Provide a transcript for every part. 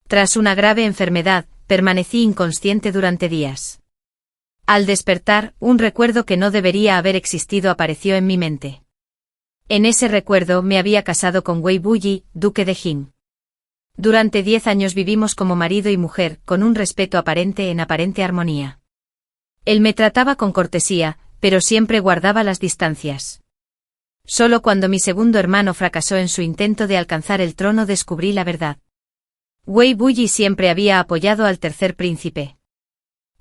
Tras una grave enfermedad, permanecí inconsciente durante días. Al despertar, un recuerdo que no debería haber existido apareció en mi mente. En ese recuerdo me había casado con Wei Buyi, duque de Jin. Durante 10 años vivimos como marido y mujer, con un respeto aparente en aparente armonía. Él me trataba con cortesía, pero siempre guardaba las distancias. Solo cuando mi segundo hermano fracasó en su intento de alcanzar el trono descubrí la verdad. Wei Buyi siempre había apoyado al tercer príncipe.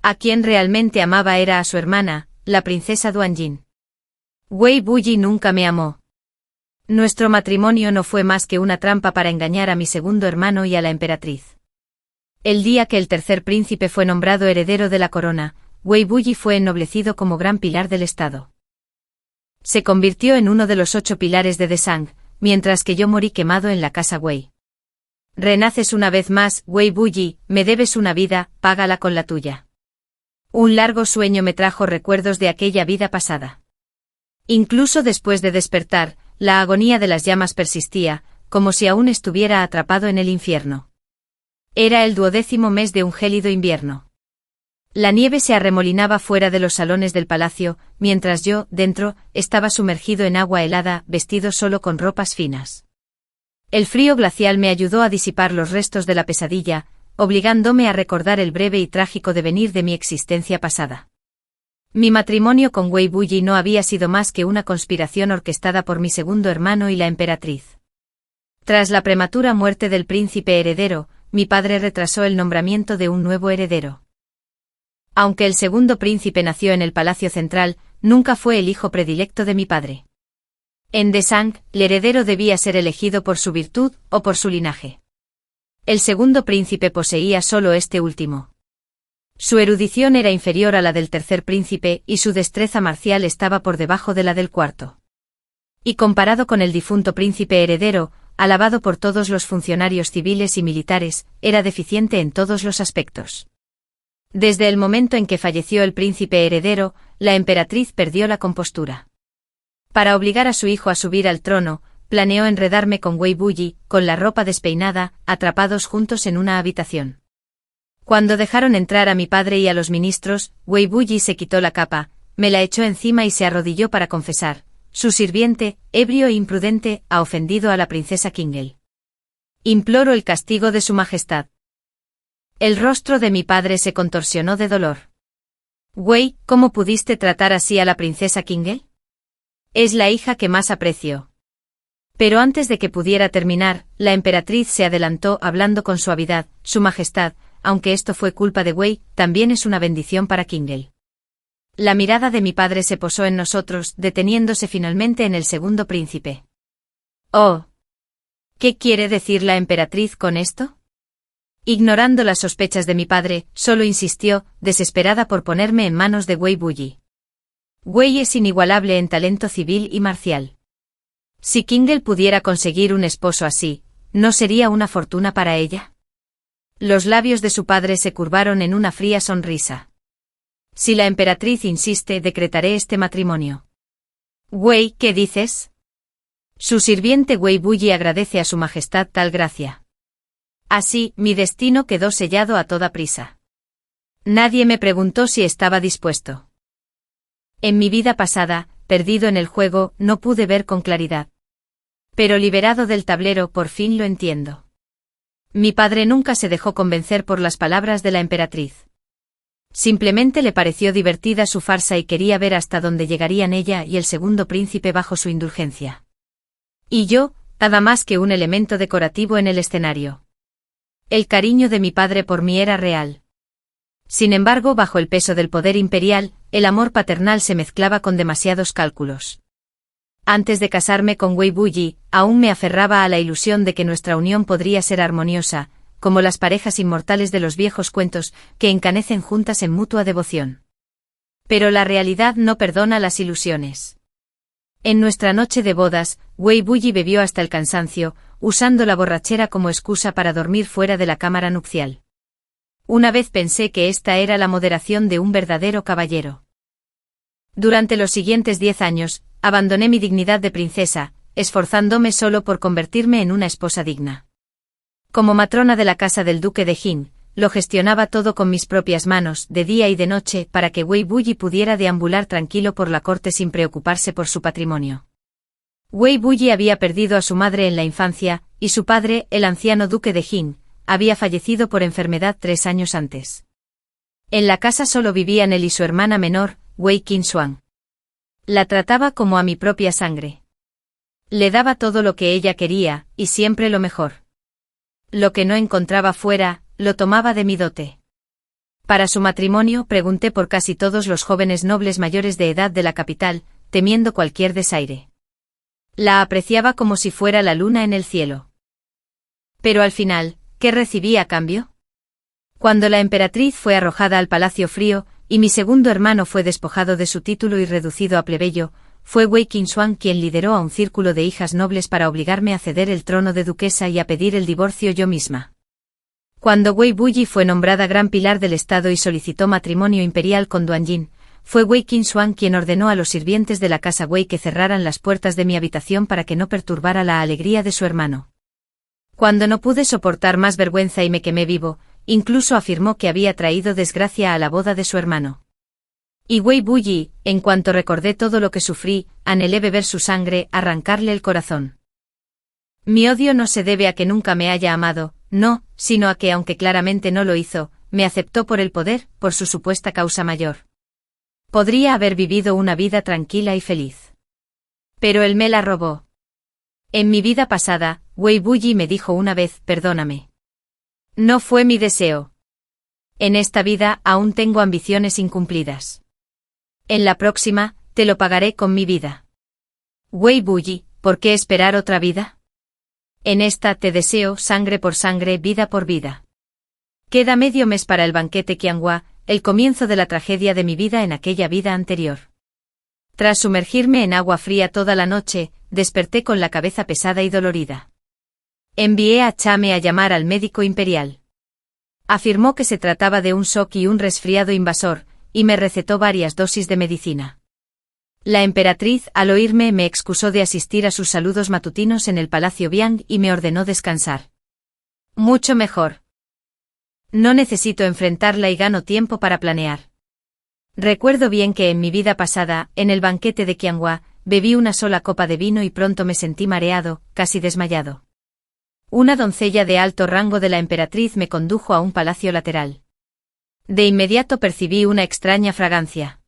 A quien realmente amaba era a su hermana, la princesa Duanjin. Wei Buyi nunca me amó. Nuestro matrimonio no fue más que una trampa para engañar a mi segundo hermano y a la emperatriz. El día que el tercer príncipe fue nombrado heredero de la corona, Wei Buyi fue ennoblecido como gran pilar del Estado. Se convirtió en uno de los 8 pilares de Desang, mientras que yo morí quemado en la casa Wei. Renaces una vez más, Wei Buyi, me debes una vida, págala con la tuya. Un largo sueño me trajo recuerdos de aquella vida pasada. Incluso después de despertar, la agonía de las llamas persistía, como si aún estuviera atrapado en el infierno. Era el 12º mes de un gélido invierno. La nieve se arremolinaba fuera de los salones del palacio, mientras yo, dentro, estaba sumergido en agua helada, vestido solo con ropas finas. El frío glacial me ayudó a disipar los restos de la pesadilla, obligándome a recordar el breve y trágico devenir de mi existencia pasada. Mi matrimonio con Wei Buyi no había sido más que una conspiración orquestada por mi segundo hermano y la emperatriz. Tras la prematura muerte del príncipe heredero, mi padre retrasó el nombramiento de un nuevo heredero. Aunque el segundo príncipe nació en el palacio central, nunca fue el hijo predilecto de mi padre. En Desang, el heredero debía ser elegido por su virtud o por su linaje. El segundo príncipe poseía solo este último. Su erudición era inferior a la del tercer príncipe y su destreza marcial estaba por debajo de la del cuarto. Y comparado con el difunto príncipe heredero, alabado por todos los funcionarios civiles y militares, era deficiente en todos los aspectos. Desde el momento en que falleció el príncipe heredero, la emperatriz perdió la compostura. Para obligar a su hijo a subir al trono, planeó enredarme con Wei Buyi, con la ropa despeinada, atrapados juntos en una habitación. Cuando dejaron entrar a mi padre y a los ministros, Wei Buyi se quitó la capa, me la echó encima y se arrodilló para confesar: su sirviente, ebrio e imprudente, ha ofendido a la princesa Qingel. Imploro el castigo de su majestad. El rostro de mi padre se contorsionó de dolor. Wei, ¿cómo pudiste tratar así a la princesa Qingel? Es la hija que más aprecio. Pero antes de que pudiera terminar, la emperatriz se adelantó hablando con suavidad: su majestad, aunque esto fue culpa de Wei, también es una bendición para Qingel. La mirada de mi padre se posó en nosotros, deteniéndose finalmente en el segundo príncipe. Oh. ¿Qué quiere decir la emperatriz con esto? Ignorando las sospechas de mi padre, solo insistió, desesperada por ponerme en manos de Wei Buyi. Wei es inigualable en talento civil y marcial. Si Qingel pudiera conseguir un esposo así, ¿no sería una fortuna para ella? Los labios de su padre se curvaron en una fría sonrisa. Si la emperatriz insiste, decretaré este matrimonio. Wei, ¿qué dices? Su sirviente Wei Buyi agradece a su majestad tal gracia. Así, mi destino quedó sellado a toda prisa. Nadie me preguntó si estaba dispuesto. En mi vida pasada, perdido en el juego, no pude ver con claridad. Pero liberado del tablero, por fin lo entiendo. Mi padre nunca se dejó convencer por las palabras de la emperatriz. Simplemente le pareció divertida su farsa y quería ver hasta dónde llegarían ella y el segundo príncipe bajo su indulgencia. Y yo, nada más que un elemento decorativo en el escenario. El cariño de mi padre por mí era real. Sin embargo, bajo el peso del poder imperial, el amor paternal se mezclaba con demasiados cálculos. Antes de casarme con Wei Buyi, aún me aferraba a la ilusión de que nuestra unión podría ser armoniosa, como las parejas inmortales de los viejos cuentos, que encanecen juntas en mutua devoción. Pero la realidad no perdona las ilusiones. En nuestra noche de bodas, Wei Buyi bebió hasta el cansancio, usando la borrachera como excusa para dormir fuera de la cámara nupcial. Una vez pensé que esta era la moderación de un verdadero caballero. Durante los siguientes 10 años, abandoné mi dignidad de princesa, esforzándome solo por convertirme en una esposa digna. Como matrona de la casa del duque de Jin, lo gestionaba todo con mis propias manos, de día y de noche, para que Wei Buyi pudiera deambular tranquilo por la corte sin preocuparse por su patrimonio. Wei Buyi había perdido a su madre en la infancia, y su padre, el anciano duque de Jin, había fallecido por enfermedad 3 años antes. En la casa solo vivían él y su hermana menor, Wei Qinshuang. La trataba como a mi propia sangre. Le daba todo lo que ella quería, y siempre lo mejor. Lo que no encontraba fuera, lo tomaba de mi dote. Para su matrimonio pregunté por casi todos los jóvenes nobles mayores de edad de la capital, temiendo cualquier desaire. La apreciaba como si fuera la luna en el cielo. Pero al final, ¿qué recibí a cambio? Cuando la emperatriz fue arrojada al Palacio Frío, y mi segundo hermano fue despojado de su título y reducido a plebeyo, fue Wei Qinshuang quien lideró a un círculo de hijas nobles para obligarme a ceder el trono de duquesa y a pedir el divorcio yo misma. Cuando Wei Buyi fue nombrada gran pilar del Estado y solicitó matrimonio imperial con Duanjin, fue Wei Qinshuang quien ordenó a los sirvientes de la casa Wei que cerraran las puertas de mi habitación para que no perturbara la alegría de su hermano. Cuando no pude soportar más vergüenza y me quemé vivo, incluso afirmó que había traído desgracia a la boda de su hermano. Y Wei Buyi, en cuanto recordé todo lo que sufrí, anhelé beber su sangre, arrancarle el corazón. Mi odio no se debe a que nunca me haya amado, no, sino a que aunque claramente no lo hizo, me aceptó por el poder, por su supuesta causa mayor. Podría haber vivido una vida tranquila y feliz. Pero él me la robó. En mi vida pasada, Wei Buyi me dijo una vez, perdóname. No fue mi deseo. En esta vida aún tengo ambiciones incumplidas. En la próxima, te lo pagaré con mi vida. Wei Buyi, ¿por qué esperar otra vida? En esta te deseo sangre por sangre, vida por vida. Queda medio mes para el banquete Qianhua, el comienzo de la tragedia de mi vida en aquella vida anterior. Tras sumergirme en agua fría toda la noche, desperté con la cabeza pesada y dolorida. Envié a Chame a llamar al médico imperial. Afirmó que se trataba de un shock y un resfriado invasor, y me recetó varias dosis de medicina. La emperatriz, al oírme, me excusó de asistir a sus saludos matutinos en el Palacio Biang y me ordenó descansar. Mucho mejor. No necesito enfrentarla y gano tiempo para planear. Recuerdo bien que en mi vida pasada, en el banquete de Qianhua, bebí una sola copa de vino y pronto me sentí mareado, casi desmayado. Una doncella de alto rango de la emperatriz me condujo a un palacio lateral. De inmediato percibí una extraña fragancia.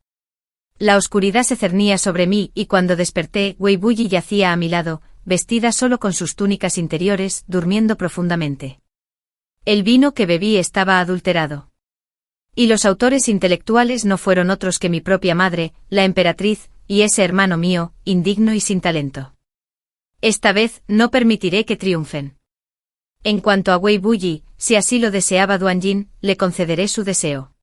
La oscuridad se cernía sobre mí y cuando desperté, Wei Buyi yacía a mi lado, vestida solo con sus túnicas interiores, durmiendo profundamente. El vino que bebí estaba adulterado. Y los autores intelectuales no fueron otros que mi propia madre, la emperatriz, y ese hermano mío, indigno y sin talento. Esta vez, no permitiré que triunfen. En cuanto a Wei Buyi, si así lo deseaba Duanjin, le concederé su deseo.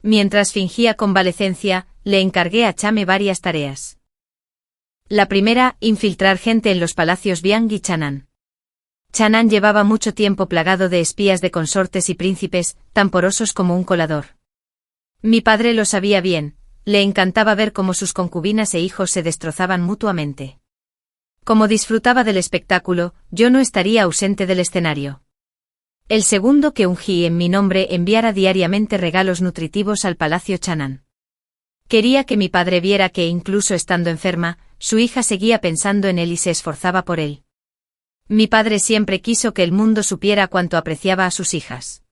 Mientras fingía convalecencia, le encargué a Chame varias tareas. La primera, infiltrar gente en los palacios Biang y Chan'an. Chan'an llevaba mucho tiempo plagado de espías de consortes y príncipes, tan porosos como un colador. Mi padre lo sabía bien, le encantaba ver cómo sus concubinas e hijos se destrozaban mutuamente. Como disfrutaba del espectáculo, yo no estaría ausente del escenario. El segundo que ungí en mi nombre enviara diariamente regalos nutritivos al palacio Chan'an. Quería que mi padre viera que incluso estando enferma, su hija seguía pensando en él y se esforzaba por él. Mi padre siempre quiso que el mundo supiera cuánto apreciaba a sus hijas.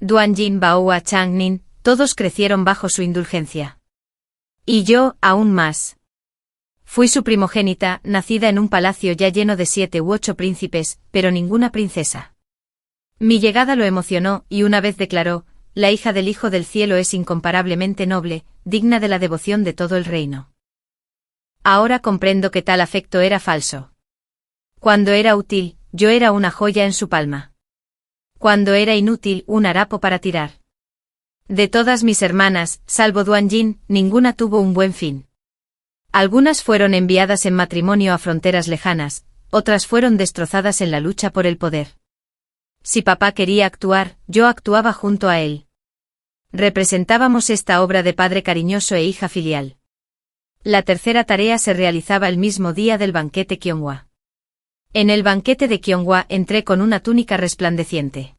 Duanjin, Baoa, Changning, todos crecieron bajo su indulgencia. Y yo, aún más. Fui su primogénita, nacida en un palacio ya lleno de 7 u 8 príncipes, pero ninguna princesa. Mi llegada lo emocionó, y una vez declaró, la hija del Hijo del Cielo es incomparablemente noble, digna de la devoción de todo el reino. Ahora comprendo que tal afecto era falso. Cuando era útil, yo era una joya en su palma. Cuando era inútil, un harapo para tirar. De todas mis hermanas, salvo Duanjin, ninguna tuvo un buen fin. Algunas fueron enviadas en matrimonio a fronteras lejanas, otras fueron destrozadas en la lucha por el poder. Si papá quería actuar, yo actuaba junto a él. Representábamos esta obra de padre cariñoso e hija filial. La tercera tarea se realizaba el mismo día del banquete Qianhua. En el banquete de Kyonghwa entré con una túnica resplandeciente.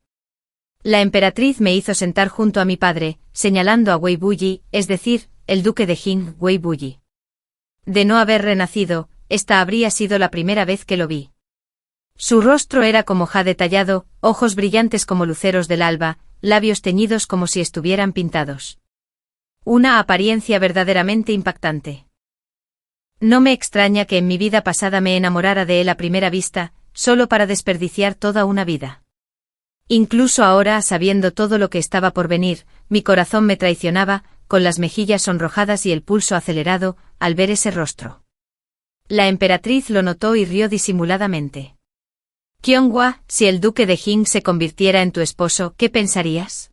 La emperatriz me hizo sentar junto a mi padre, señalando a Wei Buyi, es decir, el duque de Jin, Wei Buyi. De no haber renacido, esta habría sido la primera vez que lo vi. Su rostro era como jade tallado, ojos brillantes como luceros del alba, labios teñidos como si estuvieran pintados. Una apariencia verdaderamente impactante. No me extraña que en mi vida pasada me enamorara de él a primera vista, solo para desperdiciar toda una vida. Incluso ahora, sabiendo todo lo que estaba por venir, mi corazón me traicionaba, con las mejillas sonrojadas y el pulso acelerado, al ver ese rostro. La emperatriz lo notó y rió disimuladamente. Kyonghwa, si el duque de Jin se convirtiera en tu esposo, ¿qué pensarías?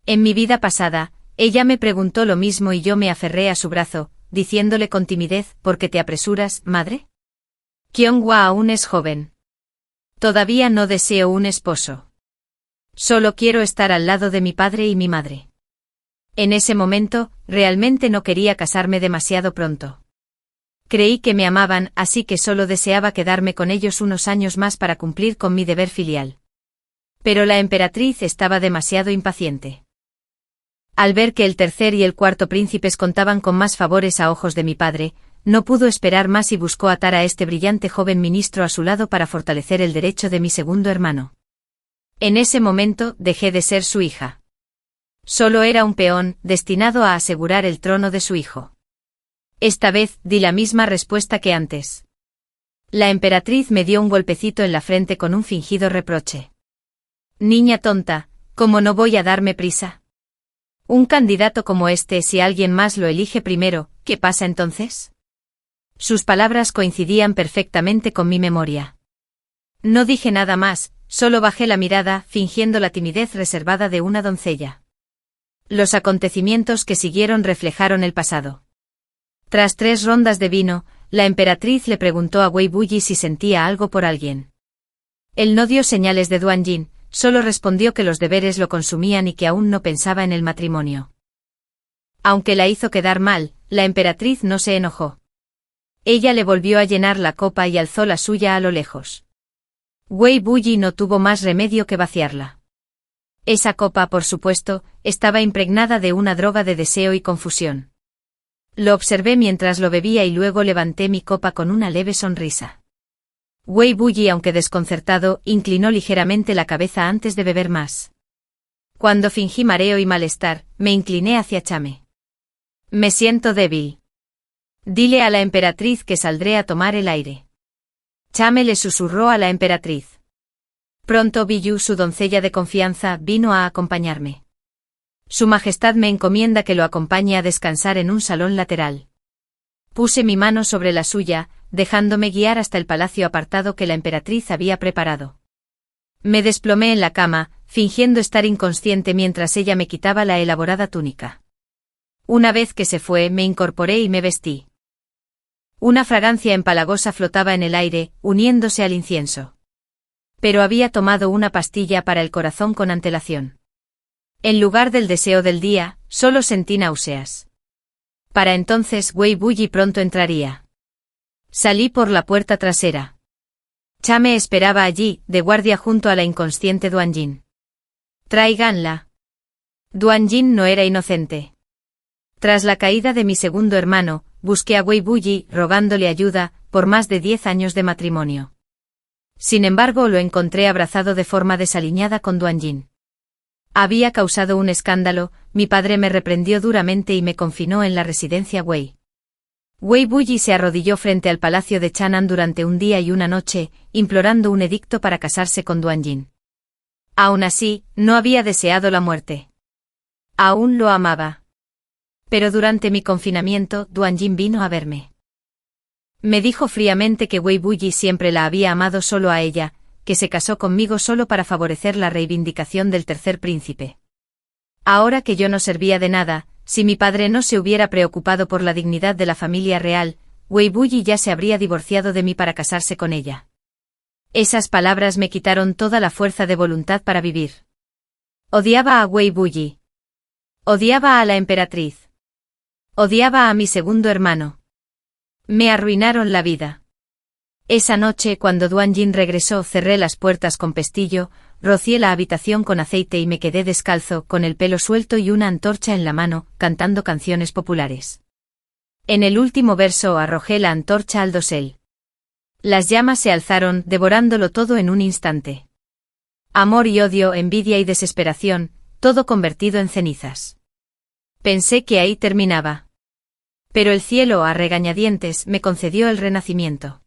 En mi vida pasada, ella me preguntó lo mismo y yo me aferré a su brazo, diciéndole con timidez, ¿por qué te apresuras, madre? Kyonghwa aún es joven. Todavía no deseo un esposo. Solo quiero estar al lado de mi padre y mi madre. En ese momento, realmente no quería casarme demasiado pronto. Creí que me amaban, así que solo deseaba quedarme con ellos unos años más para cumplir con mi deber filial. Pero la emperatriz estaba demasiado impaciente. Al ver que el tercer y el cuarto príncipes contaban con más favores a ojos de mi padre, no pudo esperar más y buscó atar a este brillante joven ministro a su lado para fortalecer el derecho de mi segundo hermano. En ese momento, dejé de ser su hija. Solo era un peón, destinado a asegurar el trono de su hijo. Esta vez, di la misma respuesta que antes. La emperatriz me dio un golpecito en la frente con un fingido reproche. Niña tonta, ¿cómo no voy a darme prisa? Un candidato como este, si alguien más lo elige primero, ¿qué pasa entonces? Sus palabras coincidían perfectamente con mi memoria. No dije nada más, solo bajé la mirada, fingiendo la timidez reservada de una doncella. Los acontecimientos que siguieron reflejaron el pasado. Tras 3 rondas de vino, la emperatriz le preguntó a Wei Buyi si sentía algo por alguien. Él no dio señales de Duanjin, solo respondió que los deberes lo consumían y que aún no pensaba en el matrimonio. Aunque la hizo quedar mal, la emperatriz no se enojó. Ella le volvió a llenar la copa y alzó la suya a lo lejos. Wei Buyi no tuvo más remedio que vaciarla. Esa copa, por supuesto, estaba impregnada de una droga de deseo y confusión. Lo observé mientras lo bebía y luego levanté mi copa con una leve sonrisa. Wei Buyi, aunque desconcertado, inclinó ligeramente la cabeza antes de beber más. Cuando fingí mareo y malestar, me incliné hacia Chame. Me siento débil. Dile a la emperatriz que saldré a tomar el aire. Chame le susurró a la emperatriz. Pronto Biyu, su doncella de confianza, vino a acompañarme. Su Majestad me encomienda que lo acompañe a descansar en un salón lateral. Puse mi mano sobre la suya, dejándome guiar hasta el palacio apartado que la emperatriz había preparado. Me desplomé en la cama, fingiendo estar inconsciente mientras ella me quitaba la elaborada túnica. Una vez que se fue, me incorporé y me vestí. Una fragancia empalagosa flotaba en el aire, uniéndose al incienso. Pero había tomado una pastilla para el corazón con antelación. En lugar del deseo del día, solo sentí náuseas. Para entonces Wei Buyi pronto entraría. Salí por la puerta trasera. Chame esperaba allí, de guardia junto a la inconsciente Duanjin. Tráiganla. Duanjin no era inocente. Tras la caída de mi segundo hermano, busqué a Wei Buyi, rogándole ayuda, por más de 10 años de matrimonio. Sin embargo, lo encontré abrazado de forma desaliñada con Duanjin. Había causado un escándalo, mi padre me reprendió duramente y me confinó en la residencia Wei. Wei Buyi se arrodilló frente al palacio de Chang'an durante un día y una noche, implorando un edicto para casarse con Duanjin. Aún así, no había deseado la muerte. Aún lo amaba. Pero durante mi confinamiento, Duanjin vino a verme. Me dijo fríamente que Wei Buyi siempre la había amado solo a ella, que se casó conmigo solo para favorecer la reivindicación del tercer príncipe. Ahora que yo no servía de nada, si mi padre no se hubiera preocupado por la dignidad de la familia real, Wei Buyi ya se habría divorciado de mí para casarse con ella. Esas palabras me quitaron toda la fuerza de voluntad para vivir. Odiaba a Wei Buyi. Odiaba a la emperatriz. Odiaba a mi segundo hermano. Me arruinaron la vida. Esa noche, cuando Duan Yin regresó, cerré las puertas con pestillo, rocié la habitación con aceite y me quedé descalzo, con el pelo suelto y una antorcha en la mano, cantando canciones populares. En el último verso arrojé la antorcha al dosel. Las llamas se alzaron, devorándolo todo en un instante. Amor y odio, envidia y desesperación, todo convertido en cenizas. Pensé que ahí terminaba. Pero el cielo, a regañadientes, me concedió el renacimiento.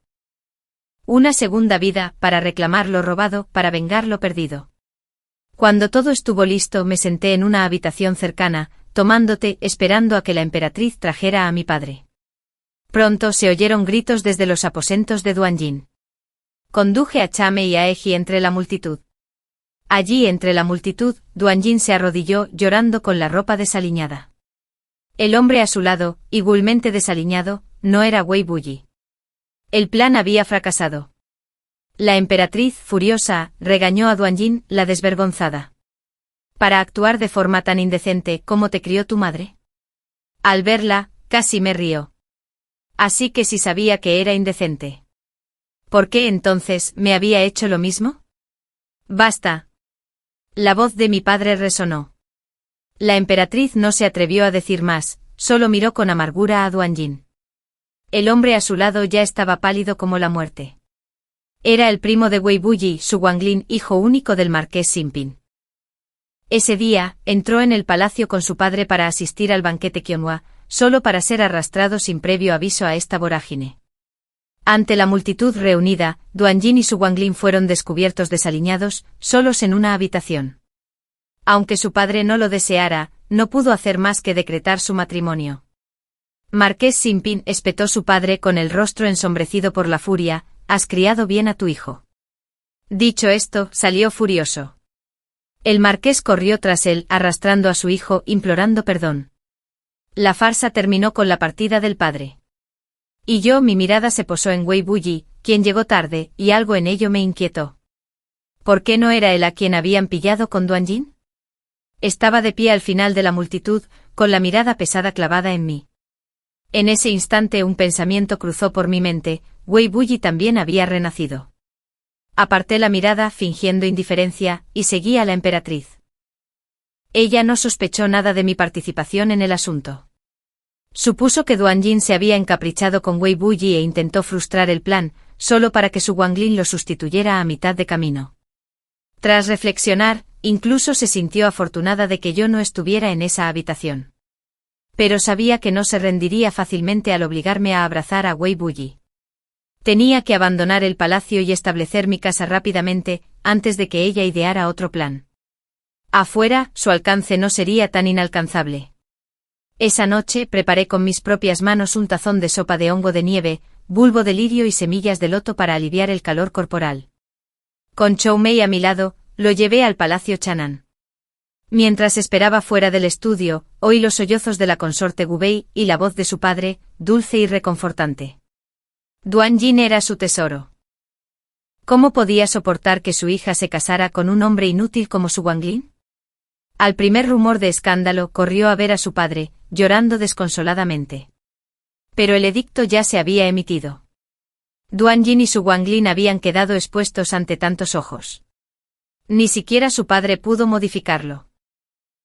Una segunda vida, para reclamar lo robado, para vengar lo perdido. Cuando todo estuvo listo, me senté en una habitación cercana, tomando té, esperando a que la emperatriz trajera a mi padre. Pronto se oyeron gritos desde los aposentos de Duan Yin. Conduje a Chame y a Eji entre la multitud. Allí, entre la multitud, Duan Yin se arrodilló, llorando con la ropa desaliñada. El hombre a su lado, igualmente desaliñado, no era Wei Buyi. El plan había fracasado. La emperatriz, furiosa, regañó a Duan Yin, la desvergonzada. ¿Para actuar de forma tan indecente como te crió tu madre? Al verla, casi me rió. Así que sí sabía que era indecente. ¿Por qué entonces me había hecho lo mismo? Basta. La voz de mi padre resonó. La emperatriz no se atrevió a decir más, solo miró con amargura a Duan Yin. El hombre a su lado ya estaba pálido como la muerte. Era el primo de Wei Buyi, Su Guanglin, hijo único del marqués Sinpin. Ese día, entró en el palacio con su padre para asistir al banquete Qionhua, solo para ser arrastrado sin previo aviso a esta vorágine. Ante la multitud reunida, Duan Yin y Su Guanglin fueron descubiertos desaliñados, solos en una habitación. Aunque su padre no lo deseara, no pudo hacer más que decretar su matrimonio. Marqués Sinpin, espetó su padre con el rostro ensombrecido por la furia, has criado bien a tu hijo. Dicho esto, salió furioso. El marqués corrió tras él, arrastrando a su hijo, implorando perdón. La farsa terminó con la partida del padre. Y mi mirada se posó en Wei Buyi, quien llegó tarde, y algo en ello me inquietó. ¿Por qué no era él a quien habían pillado con Duan Yin? Estaba de pie al final de la multitud, con la mirada pesada clavada en mí. En ese instante un pensamiento cruzó por mi mente, Wei Buyi también había renacido. Aparté la mirada fingiendo indiferencia, y seguí a la emperatriz. Ella no sospechó nada de mi participación en el asunto. Supuso que Duan Yin se había encaprichado con Wei Buyi e intentó frustrar el plan, solo para que Su Guanglin lo sustituyera a mitad de camino. Tras reflexionar, incluso se sintió afortunada de que yo no estuviera en esa habitación. Pero sabía que no se rendiría fácilmente al obligarme a abrazar a Wei Buyi. Tenía que abandonar el palacio y establecer mi casa rápidamente, antes de que ella ideara otro plan. Afuera, su alcance no sería tan inalcanzable. Esa noche preparé con mis propias manos un tazón de sopa de hongo de nieve, bulbo de lirio y semillas de loto para aliviar el calor corporal. Con Chou Mei a mi lado, lo llevé al palacio Chanan. Mientras esperaba fuera del estudio, oí los sollozos de la consorte Gubei y la voz de su padre, dulce y reconfortante. Duan Yin era su tesoro. ¿Cómo podía soportar que su hija se casara con un hombre inútil como Su Guanglin? Al primer rumor de escándalo corrió a ver a su padre, llorando desconsoladamente. Pero el edicto ya se había emitido. Duan Yin y Su Guanglin habían quedado expuestos ante tantos ojos. Ni siquiera su padre pudo modificarlo.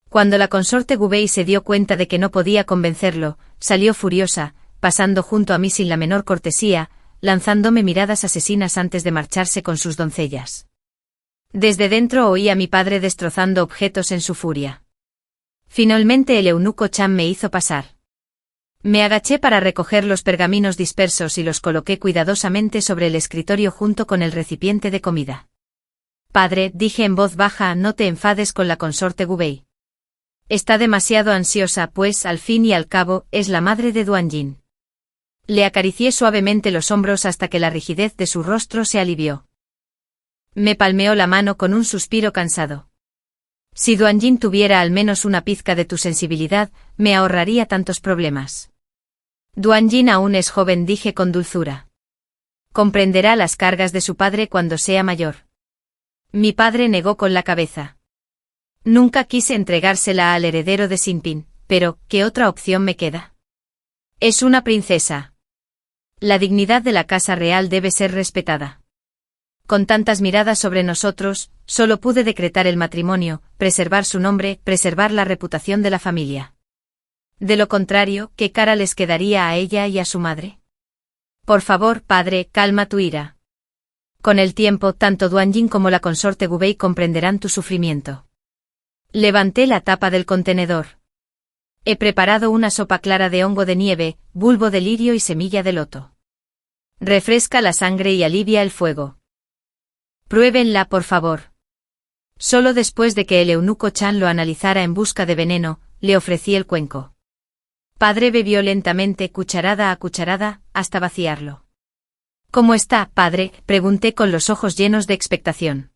Cuando la consorte Gubei se dio cuenta de que no podía convencerlo, salió furiosa, pasando junto a mí sin la menor cortesía, lanzándome miradas asesinas antes de marcharse con sus doncellas. Desde dentro oí a mi padre destrozando objetos en su furia. Finalmente el eunuco Chan me hizo pasar. Me agaché para recoger los pergaminos dispersos y los coloqué cuidadosamente sobre el escritorio junto con el recipiente de comida. Padre, dije en voz baja, no te enfades con la consorte Gubei. Está demasiado ansiosa, pues, al fin y al cabo, es la madre de Duan Yin. Le acaricié suavemente los hombros hasta que la rigidez de su rostro se alivió. Me palmeó la mano con un suspiro cansado. Si Duan Yin tuviera al menos una pizca de tu sensibilidad, me ahorraría tantos problemas. Duan Yin aún es joven, dije con dulzura. Comprenderá las cargas de su padre cuando sea mayor. Mi padre negó con la cabeza. Nunca quise entregársela al heredero de Sinpin, pero, ¿qué otra opción me queda? Es una princesa. La dignidad de la casa real debe ser respetada. Con tantas miradas sobre nosotros, solo pude decretar el matrimonio, preservar su nombre, preservar la reputación de la familia. De lo contrario, ¿qué cara les quedaría a ella y a su madre? Por favor, padre, calma tu ira. Con el tiempo, tanto Duan Yin como la consorte Gu Bei comprenderán tu sufrimiento. Levanté la tapa del contenedor. He preparado una sopa clara de hongo de nieve, bulbo de lirio y semilla de loto. Refresca la sangre y alivia el fuego. Pruébenla, por favor. Solo después de que el eunuco Chan lo analizara en busca de veneno, le ofrecí el cuenco. Padre bebió lentamente, cucharada a cucharada, hasta vaciarlo. ¿Cómo está, padre?, pregunté con los ojos llenos de expectación.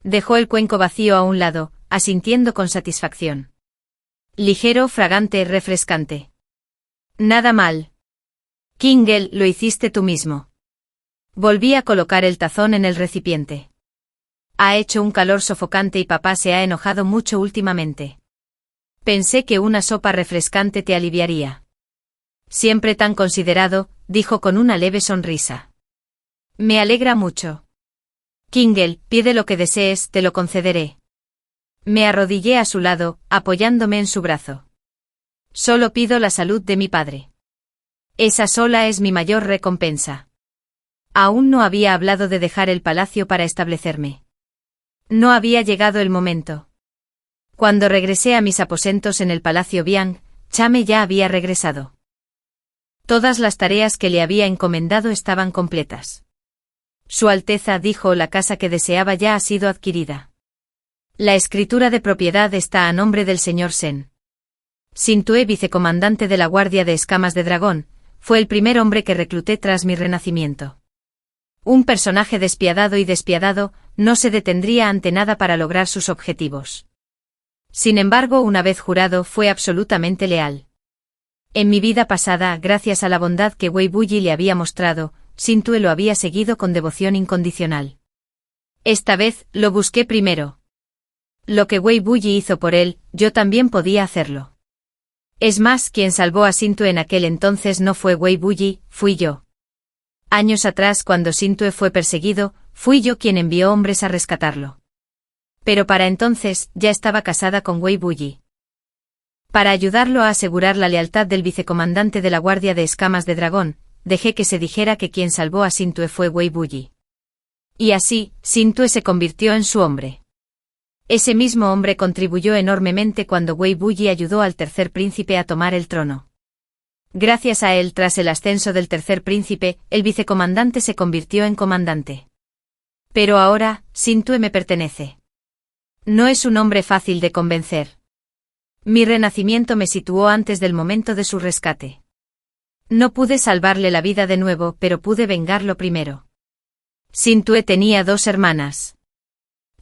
Dejó el cuenco vacío a un lado, asintiendo con satisfacción. Ligero, fragante, refrescante. Nada mal. Kingel, lo hiciste tú mismo. Volví a colocar el tazón en el recipiente. Ha hecho un calor sofocante y papá se ha enojado mucho últimamente. Pensé que una sopa refrescante te aliviaría. Siempre tan considerado, dijo con una leve sonrisa. Me alegra mucho. Kingel, pide lo que desees, te lo concederé. Me arrodillé a su lado, apoyándome en su brazo. Solo pido la salud de mi padre. Esa sola es mi mayor recompensa. Aún no había hablado de dejar el palacio para establecerme. No había llegado el momento. Cuando regresé a mis aposentos en el Palacio Biang, Chame ya había regresado. Todas las tareas que le había encomendado estaban completas. Su Alteza dijo, la casa que deseaba ya ha sido adquirida. La escritura de propiedad está a nombre del señor Sen. Sintue, vicecomandante de la Guardia de Escamas de Dragón, fue el primer hombre que recluté tras mi renacimiento. Un personaje despiadado y despiadado, no se detendría ante nada para lograr sus objetivos. Sin embargo, una vez jurado, fue absolutamente leal. En mi vida pasada, gracias a la bondad que Wei Buyi le había mostrado, Sintue lo había seguido con devoción incondicional. Esta vez, lo busqué primero. Lo que Wei Buyi hizo por él, yo también podía hacerlo. Es más, quien salvó a Sintue en aquel entonces no fue Wei Buyi, fui yo. Años atrás, cuando Sintue fue perseguido, fui yo quien envió hombres a rescatarlo. Pero para entonces, ya estaba casada con Wei Buyi. Para ayudarlo a asegurar la lealtad del vicecomandante de la Guardia de Escamas de Dragón, dejé que se dijera que quien salvó a Sintue fue Wei Buyi. Y así, Sintue se convirtió en su hombre. Ese mismo hombre contribuyó enormemente cuando Wei Buyi ayudó al tercer príncipe a tomar el trono. Gracias a él, tras el ascenso del tercer príncipe, el vicecomandante se convirtió en comandante. Pero ahora, Sintue me pertenece. No es un hombre fácil de convencer. Mi renacimiento me situó antes del momento de su rescate. No pude salvarle la vida de nuevo, pero pude vengarlo primero. Sintue tenía 2 hermanas.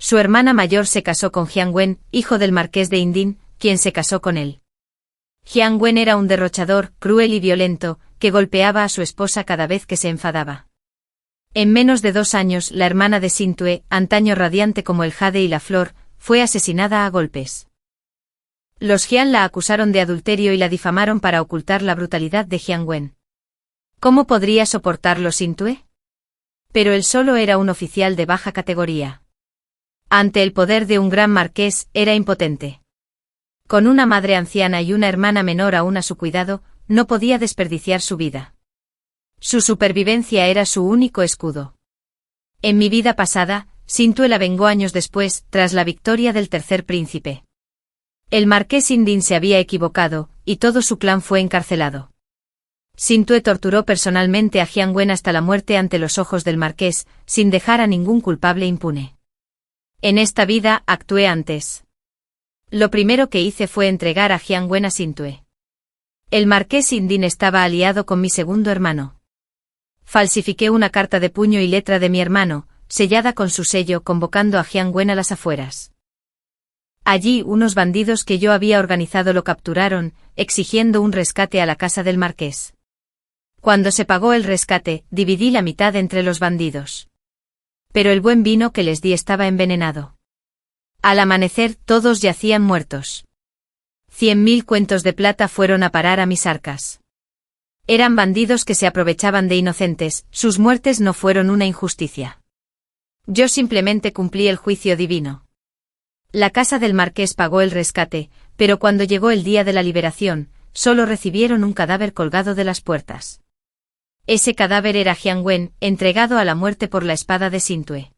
Su hermana mayor se casó con Jiang Wen, hijo del marqués de Yindin, quien se casó con él. Jiang Wen era un derrochador, cruel y violento, que golpeaba a su esposa cada vez que se enfadaba. En menos de 2 años, la hermana de Sintue, antaño radiante como el jade y la flor, fue asesinada a golpes. Los Jian la acusaron de adulterio y la difamaron para ocultar la brutalidad de Jiang Wen. ¿Cómo podría soportarlo Sintue? Pero él solo era un oficial de baja categoría. Ante el poder de un gran marqués, era impotente. Con una madre anciana y una hermana menor aún a su cuidado, no podía desperdiciar su vida. Su supervivencia era su único escudo. En mi vida pasada, Sintue la vengó años después, tras la victoria del tercer príncipe. El marqués Yindin se había equivocado, y todo su clan fue encarcelado. Sintue torturó personalmente a Jiang Wen hasta la muerte ante los ojos del marqués, sin dejar a ningún culpable impune. En esta vida, actué antes. Lo primero que hice fue entregar a Jiang Wen a Sintue. El marqués Yindin estaba aliado con mi segundo hermano. Falsifiqué una carta de puño y letra de mi hermano, sellada con su sello, convocando a Jiang Wen a las afueras. Allí unos bandidos que yo había organizado lo capturaron, exigiendo un rescate a la casa del marqués. Cuando se pagó el rescate, dividí la mitad entre los bandidos. Pero el buen vino que les di estaba envenenado. Al amanecer todos yacían muertos. 100.000 cuentos de plata fueron a parar a mis arcas. Eran bandidos que se aprovechaban de inocentes, sus muertes no fueron una injusticia. Yo simplemente cumplí el juicio divino. La casa del marqués pagó el rescate, pero cuando llegó el día de la liberación, solo recibieron un cadáver colgado de las puertas. Ese cadáver era Jiang Wen, entregado a la muerte por la espada de Sintue.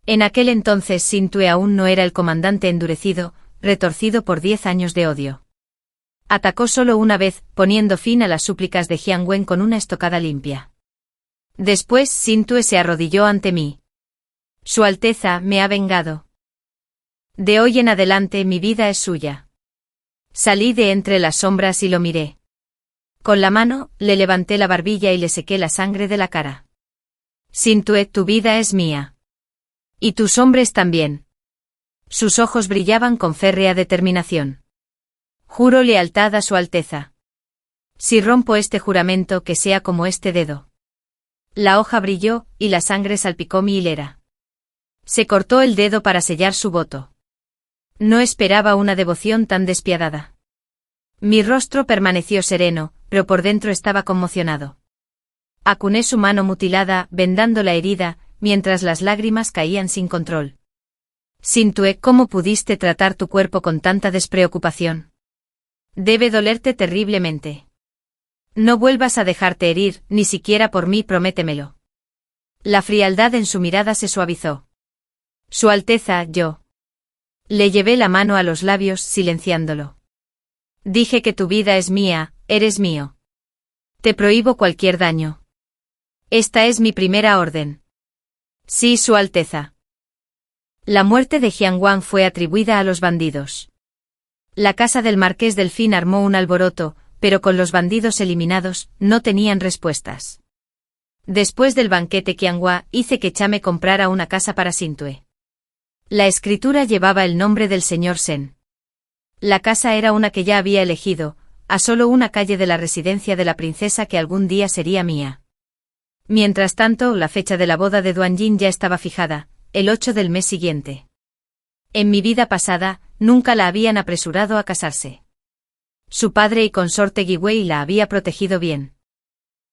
En aquel entonces Sintue aún no era el comandante endurecido, retorcido por 10 años de odio. Atacó solo una vez, poniendo fin a las súplicas de Jiang Wen con una estocada limpia. Después Sintue se arrodilló ante mí. Su Alteza me ha vengado. De hoy en adelante mi vida es suya. Salí de entre las sombras y lo miré. Con la mano, le levanté la barbilla y le sequé la sangre de la cara. Sintue, tu vida es mía. Y tus hombres también. Sus ojos brillaban con férrea determinación. Juro lealtad a su Alteza. Si rompo este juramento, que sea como este dedo. La hoja brilló, y la sangre salpicó mi hilera. Se cortó el dedo para sellar su voto. No esperaba una devoción tan despiadada. Mi rostro permaneció sereno, pero por dentro estaba conmocionado. Acuné su mano mutilada, vendando la herida, mientras las lágrimas caían sin control. Sintue, ¿cómo pudiste tratar tu cuerpo con tanta despreocupación? Debe dolerte terriblemente. No vuelvas a dejarte herir, ni siquiera por mí, prométemelo. La frialdad en su mirada se suavizó. Su Alteza, yo. Le llevé la mano a los labios, silenciándolo. Dije que tu vida es mía, eres mío. Te prohíbo cualquier daño. Esta es mi primera orden. Sí, Su Alteza. La muerte de Jiang Wan fue atribuida a los bandidos. La casa del marqués Delfín armó un alboroto, pero con los bandidos eliminados, no tenían respuestas. Después del banquete Qianhua, hice que Chame comprara una casa para Sintue. La escritura llevaba el nombre del señor Sen. La casa era una que ya había elegido, a solo una calle de la residencia de la princesa que algún día sería mía. Mientras tanto, la fecha de la boda de Duanjin ya estaba fijada, el 8 del mes siguiente. En mi vida pasada, nunca la habían apresurado a casarse. Su padre y consorte Guiwei la había protegido bien.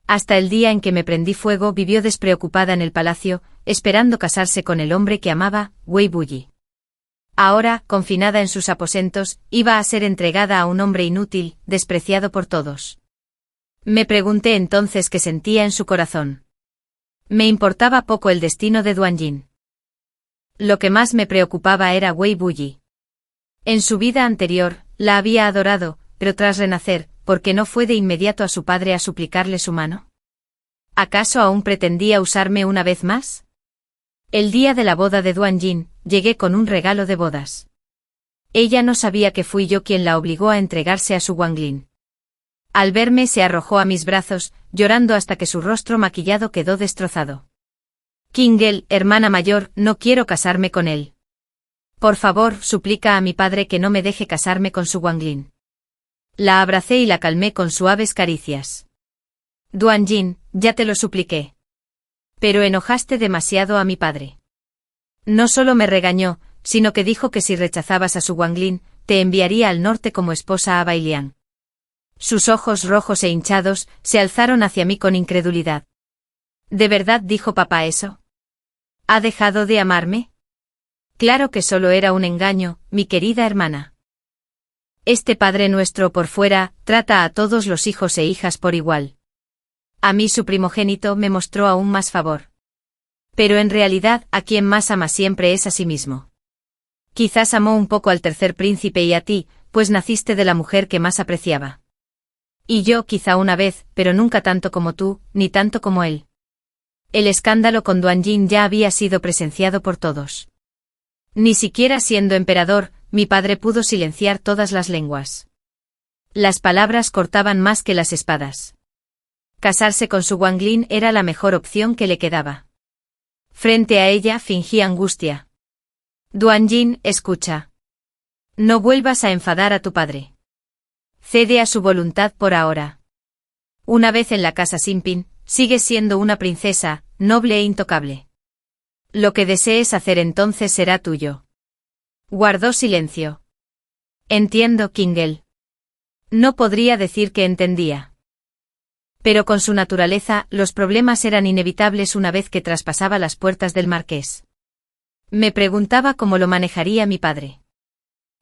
Hasta el día en que me prendí fuego, vivió despreocupada en el palacio, esperando casarse con el hombre que amaba, Wei Buyi. Ahora, confinada en sus aposentos, iba a ser entregada a un hombre inútil, despreciado por todos. Me pregunté entonces qué sentía en su corazón. Me importaba poco el destino de Duanjin. Lo que más me preocupaba era Wei Buyi. En su vida anterior, la había adorado, pero tras renacer, ¿por qué no fue de inmediato a su padre a suplicarle su mano? ¿Acaso aún pretendía usarme una vez más? El día de la boda de Duanjin, llegué con un regalo de bodas. Ella no sabía que fui yo quien la obligó a entregarse a su Wanglin. Al verme se arrojó a mis brazos, llorando hasta que su rostro maquillado quedó destrozado. Qingel, hermana mayor, no quiero casarme con él. Por favor, suplica a mi padre que no me deje casarme con su Wanglin. La abracé y la calmé con suaves caricias. Duanjin, ya te lo supliqué. Pero enojaste demasiado a mi padre. No solo me regañó, sino que dijo que si rechazabas a su Wanglin, te enviaría al norte como esposa a Bailiang. Sus ojos rojos e hinchados se alzaron hacia mí con incredulidad. ¿De verdad dijo papá eso? ¿Ha dejado de amarme? Claro que solo era un engaño, mi querida hermana. Este Padre nuestro por fuera, trata a todos los hijos e hijas por igual. A mí su primogénito me mostró aún más favor. Pero en realidad, a quien más ama siempre es a sí mismo. Quizás amó un poco al tercer príncipe y a ti, pues naciste de la mujer que más apreciaba. Y yo quizá una vez, pero nunca tanto como tú, ni tanto como él. El escándalo con Duanjin ya había sido presenciado por todos. Ni siquiera siendo emperador, mi padre pudo silenciar todas las lenguas. Las palabras cortaban más que las espadas. Casarse con su Wanglin era la mejor opción que le quedaba. Frente a ella fingí angustia. Duanjin, escucha. No vuelvas a enfadar a tu padre. Cede a su voluntad por ahora. Una vez en la casa Sinpin, sigues siendo una princesa, noble e intocable. Lo que desees hacer entonces será tuyo. Guardó silencio. Entiendo, Qingel. No podría decir que entendía. Pero con su naturaleza, los problemas eran inevitables una vez que traspasaba las puertas del marqués. Me preguntaba cómo lo manejaría mi padre.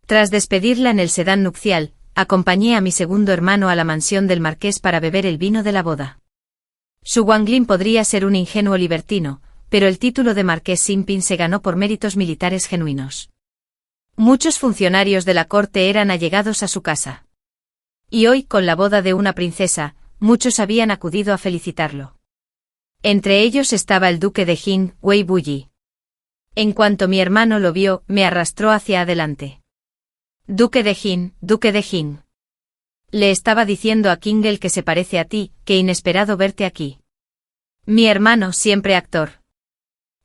Tras despedirla en el sedán nupcial, acompañé a mi segundo hermano a la mansión del marqués para beber el vino de la boda. Su Wanglin podría ser un ingenuo libertino, pero el título de marqués Simpin se ganó por méritos militares genuinos. Muchos funcionarios de la corte eran allegados a su casa. Y hoy, con la boda de una princesa, muchos habían acudido a felicitarlo. Entre ellos estaba el duque de Jin, Wei Buyi. En cuanto mi hermano lo vio, me arrastró hacia adelante. Duque de Jin, Duque de Jin. Le estaba diciendo a Kingel que se parece a ti, qué inesperado verte aquí. Mi hermano, siempre actor.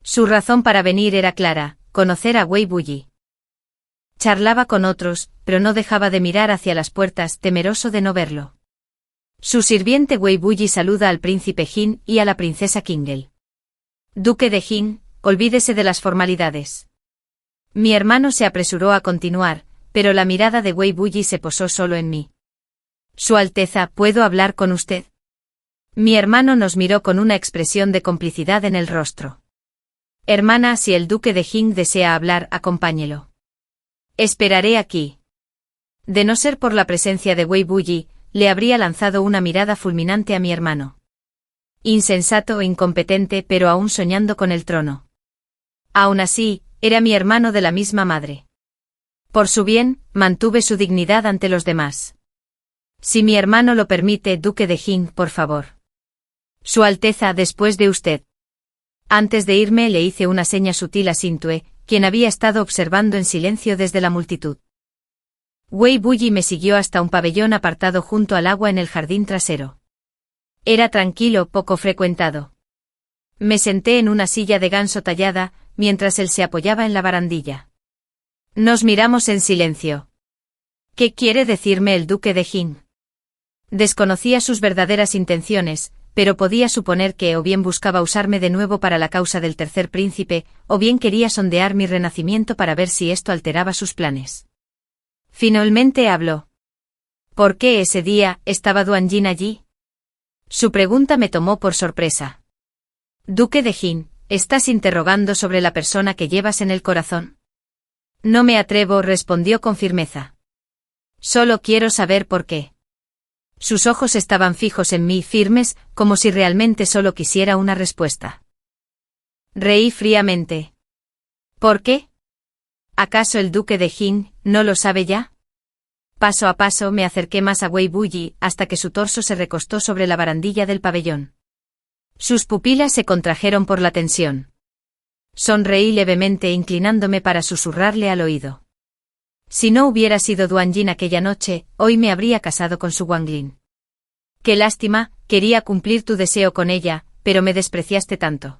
Su razón para venir era clara, conocer a Wei Buyi. Charlaba con otros, pero no dejaba de mirar hacia las puertas, temeroso de no verlo. Su sirviente Wei Buyi saluda al príncipe Jin y a la princesa Kingel. Duque de Jin, olvídese de las formalidades. Mi hermano se apresuró a continuar, pero la mirada de Wei Buyi se posó solo en mí. Su Alteza, ¿puedo hablar con usted? Mi hermano nos miró con una expresión de complicidad en el rostro. Hermana, si el duque de Jin desea hablar, acompáñelo. Esperaré aquí. De no ser por la presencia de Wei Buyi, le habría lanzado una mirada fulminante a mi hermano. Insensato e incompetente, pero aún soñando con el trono. Aún así, era mi hermano de la misma madre. Por su bien, mantuve su dignidad ante los demás. Si mi hermano lo permite, duque de Jin, por favor. Su Alteza, después de usted. Antes de irme le hice una seña sutil a Sintue, quien había estado observando en silencio desde la multitud. Wei Buyi me siguió hasta un pabellón apartado junto al agua en el jardín trasero. Era tranquilo, poco frecuentado. Me senté en una silla de ganso tallada, mientras él se apoyaba en la barandilla. Nos miramos en silencio. ¿Qué quiere decirme el duque de Jin? Desconocía sus verdaderas intenciones, pero podía suponer que o bien buscaba usarme de nuevo para la causa del tercer príncipe, o bien quería sondear mi renacimiento para ver si esto alteraba sus planes. Finalmente habló. ¿Por qué ese día estaba Duan Jin allí? Su pregunta me tomó por sorpresa. Duque de Jin, ¿estás interrogando sobre la persona que llevas en el corazón? No me atrevo, respondió con firmeza. Solo quiero saber por qué. Sus ojos estaban fijos en mí, firmes, como si realmente solo quisiera una respuesta. Reí fríamente. ¿Por qué? ¿Acaso el duque de Jin no lo sabe ya? Paso a paso me acerqué más a Wei Buyi, hasta que su torso se recostó sobre la barandilla del pabellón. Sus pupilas se contrajeron por la tensión. Sonreí levemente inclinándome para susurrarle al oído. Si no hubiera sido Duan Jin aquella noche, hoy me habría casado con su Wanglin. Qué lástima, quería cumplir tu deseo con ella, pero me despreciaste tanto.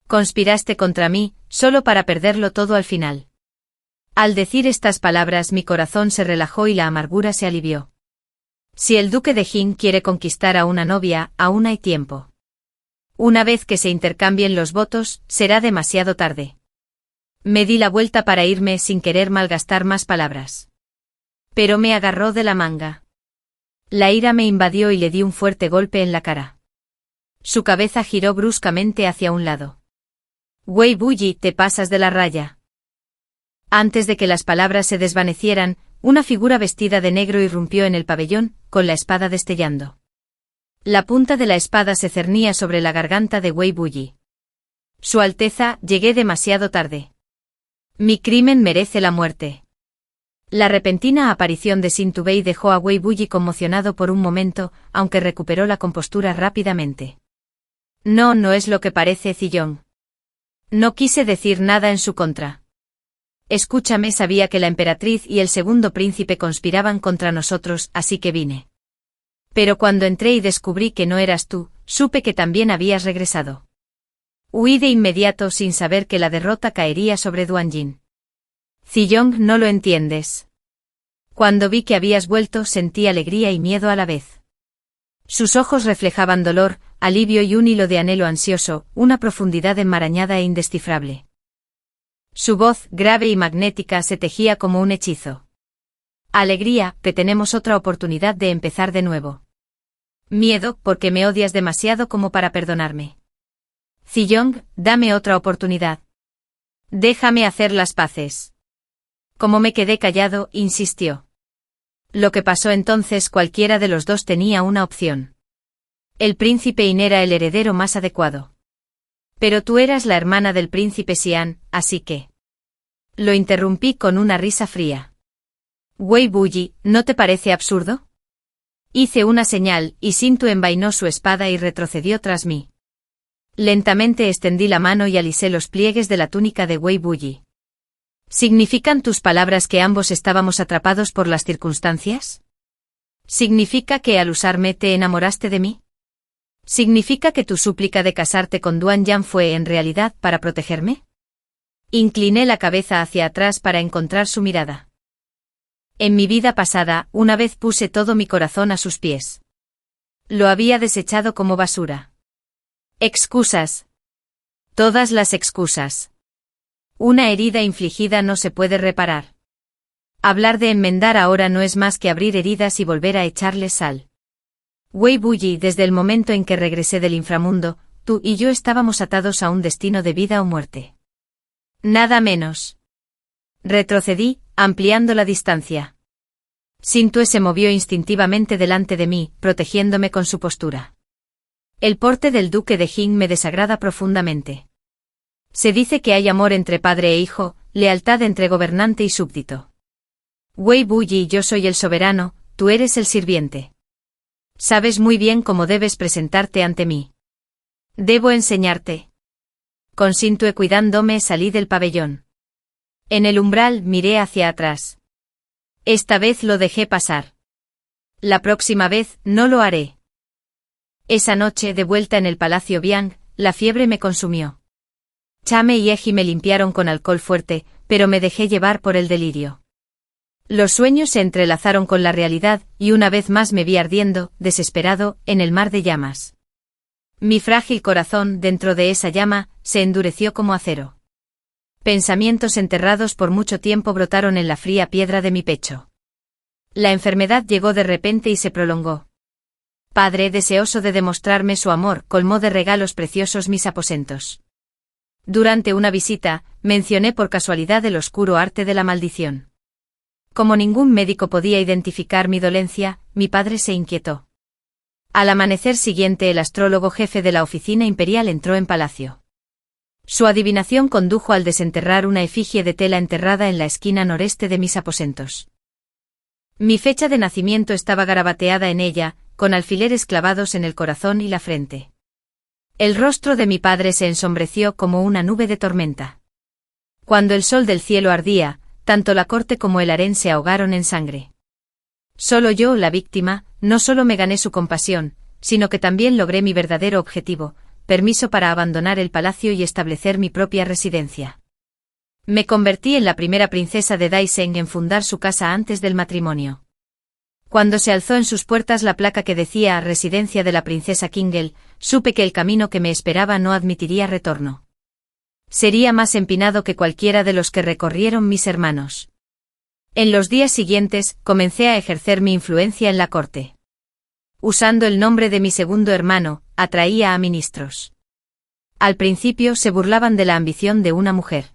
Conspiraste contra mí, solo para perderlo todo al final. Al decir estas palabras mi corazón se relajó y la amargura se alivió. Si el duque de Jin quiere conquistar a una novia, aún hay tiempo. Una vez que se intercambien los votos, será demasiado tarde. Me di la vuelta para irme sin querer malgastar más palabras. Pero me agarró de la manga. La ira me invadió y le di un fuerte golpe en la cara. Su cabeza giró bruscamente hacia un lado. Wei Buyi, te pasas de la raya. Antes de que las palabras se desvanecieran, una figura vestida de negro irrumpió en el pabellón, con la espada destellando. La punta de la espada se cernía sobre la garganta de Wei Buyi. Su Alteza, llegué demasiado tarde. Mi crimen merece la muerte. La repentina aparición de Sintubei dejó a Wei Buyi conmocionado por un momento, aunque recuperó la compostura rápidamente. No, no es lo que parece, Ziyong. No quise decir nada en su contra. Escúchame, sabía que la emperatriz y el segundo príncipe conspiraban contra nosotros, así que vine. Pero cuando entré y descubrí que no eras tú, supe que también habías regresado. Huí de inmediato sin saber que la derrota caería sobre Duan Jin. Ziyong, no lo entiendes. Cuando vi que habías vuelto sentí alegría y miedo a la vez. Sus ojos reflejaban dolor, alivio y un hilo de anhelo ansioso, una profundidad enmarañada e indescifrable. Su voz, grave y magnética, se tejía como un hechizo. Alegría, que tenemos otra oportunidad de empezar de nuevo. Miedo, porque me odias demasiado como para perdonarme. Ziyong, dame otra oportunidad. Déjame hacer las paces. Como me quedé callado, insistió. Lo que pasó entonces, cualquiera de los dos tenía una opción. El príncipe Yin era el heredero más adecuado. Pero tú eras la hermana del príncipe Xian, así que... Lo interrumpí con una risa fría. Wei Buyi, ¿no te parece absurdo? Hice una señal, y Xintu envainó su espada y retrocedió tras mí. Lentamente extendí la mano y alisé los pliegues de la túnica de Wei Buyi. ¿Significan tus palabras que ambos estábamos atrapados por las circunstancias? ¿Significa que al usarme te enamoraste de mí? ¿Significa que tu súplica de casarte con Duan Yan fue en realidad para protegerme? Incliné la cabeza hacia atrás para encontrar su mirada. En mi vida pasada, una vez puse todo mi corazón a sus pies. Lo había desechado como basura. Excusas. Todas las excusas. Una herida infligida no se puede reparar. Hablar de enmendar ahora no es más que abrir heridas y volver a echarles sal. Wei Buyi, desde el momento en que regresé del inframundo, tú y yo estábamos atados a un destino de vida o muerte. Nada menos. Retrocedí, ampliando la distancia. Xintu se movió instintivamente delante de mí, protegiéndome con su postura. El porte del duque de Jin me desagrada profundamente. Se dice que hay amor entre padre e hijo, lealtad entre gobernante y súbdito. Wei Buyi, yo soy el soberano, tú eres el sirviente. Sabes muy bien cómo debes presentarte ante mí. Debo enseñarte. Con Xintu cuidándome salí del pabellón. En el umbral miré hacia atrás. Esta vez lo dejé pasar. La próxima vez no lo haré. Esa noche, de vuelta en el Palacio Biang, la fiebre me consumió. Chame y Eji me limpiaron con alcohol fuerte, pero me dejé llevar por el delirio. Los sueños se entrelazaron con la realidad, y una vez más me vi ardiendo, desesperado, en el mar de llamas. Mi frágil corazón, dentro de esa llama, se endureció como acero. Pensamientos enterrados por mucho tiempo brotaron en la fría piedra de mi pecho. La enfermedad llegó de repente y se prolongó. Padre, deseoso de demostrarme su amor, colmó de regalos preciosos mis aposentos. Durante una visita, mencioné por casualidad el oscuro arte de la maldición. Como ningún médico podía identificar mi dolencia, mi padre se inquietó. Al amanecer siguiente, el astrólogo jefe de la oficina imperial entró en palacio. Su adivinación condujo al desenterrar una efigie de tela enterrada en la esquina noreste de mis aposentos. Mi fecha de nacimiento estaba garabateada en ella, con alfileres clavados en el corazón y la frente. El rostro de mi padre se ensombreció como una nube de tormenta. Cuando el sol del cielo ardía, tanto la corte como el harén se ahogaron en sangre. Solo yo, la víctima, no solo me gané su compasión, sino que también logré mi verdadero objetivo, permiso para abandonar el palacio y establecer mi propia residencia. Me convertí en la primera princesa de Daiseng en fundar su casa antes del matrimonio. Cuando se alzó en sus puertas la placa que decía Residencia de la princesa Kingel, supe que el camino que me esperaba no admitiría retorno. Sería más empinado que cualquiera de los que recorrieron mis hermanos. En los días siguientes, comencé a ejercer mi influencia en la corte. Usando el nombre de mi segundo hermano, atraía a ministros. Al principio se burlaban de la ambición de una mujer.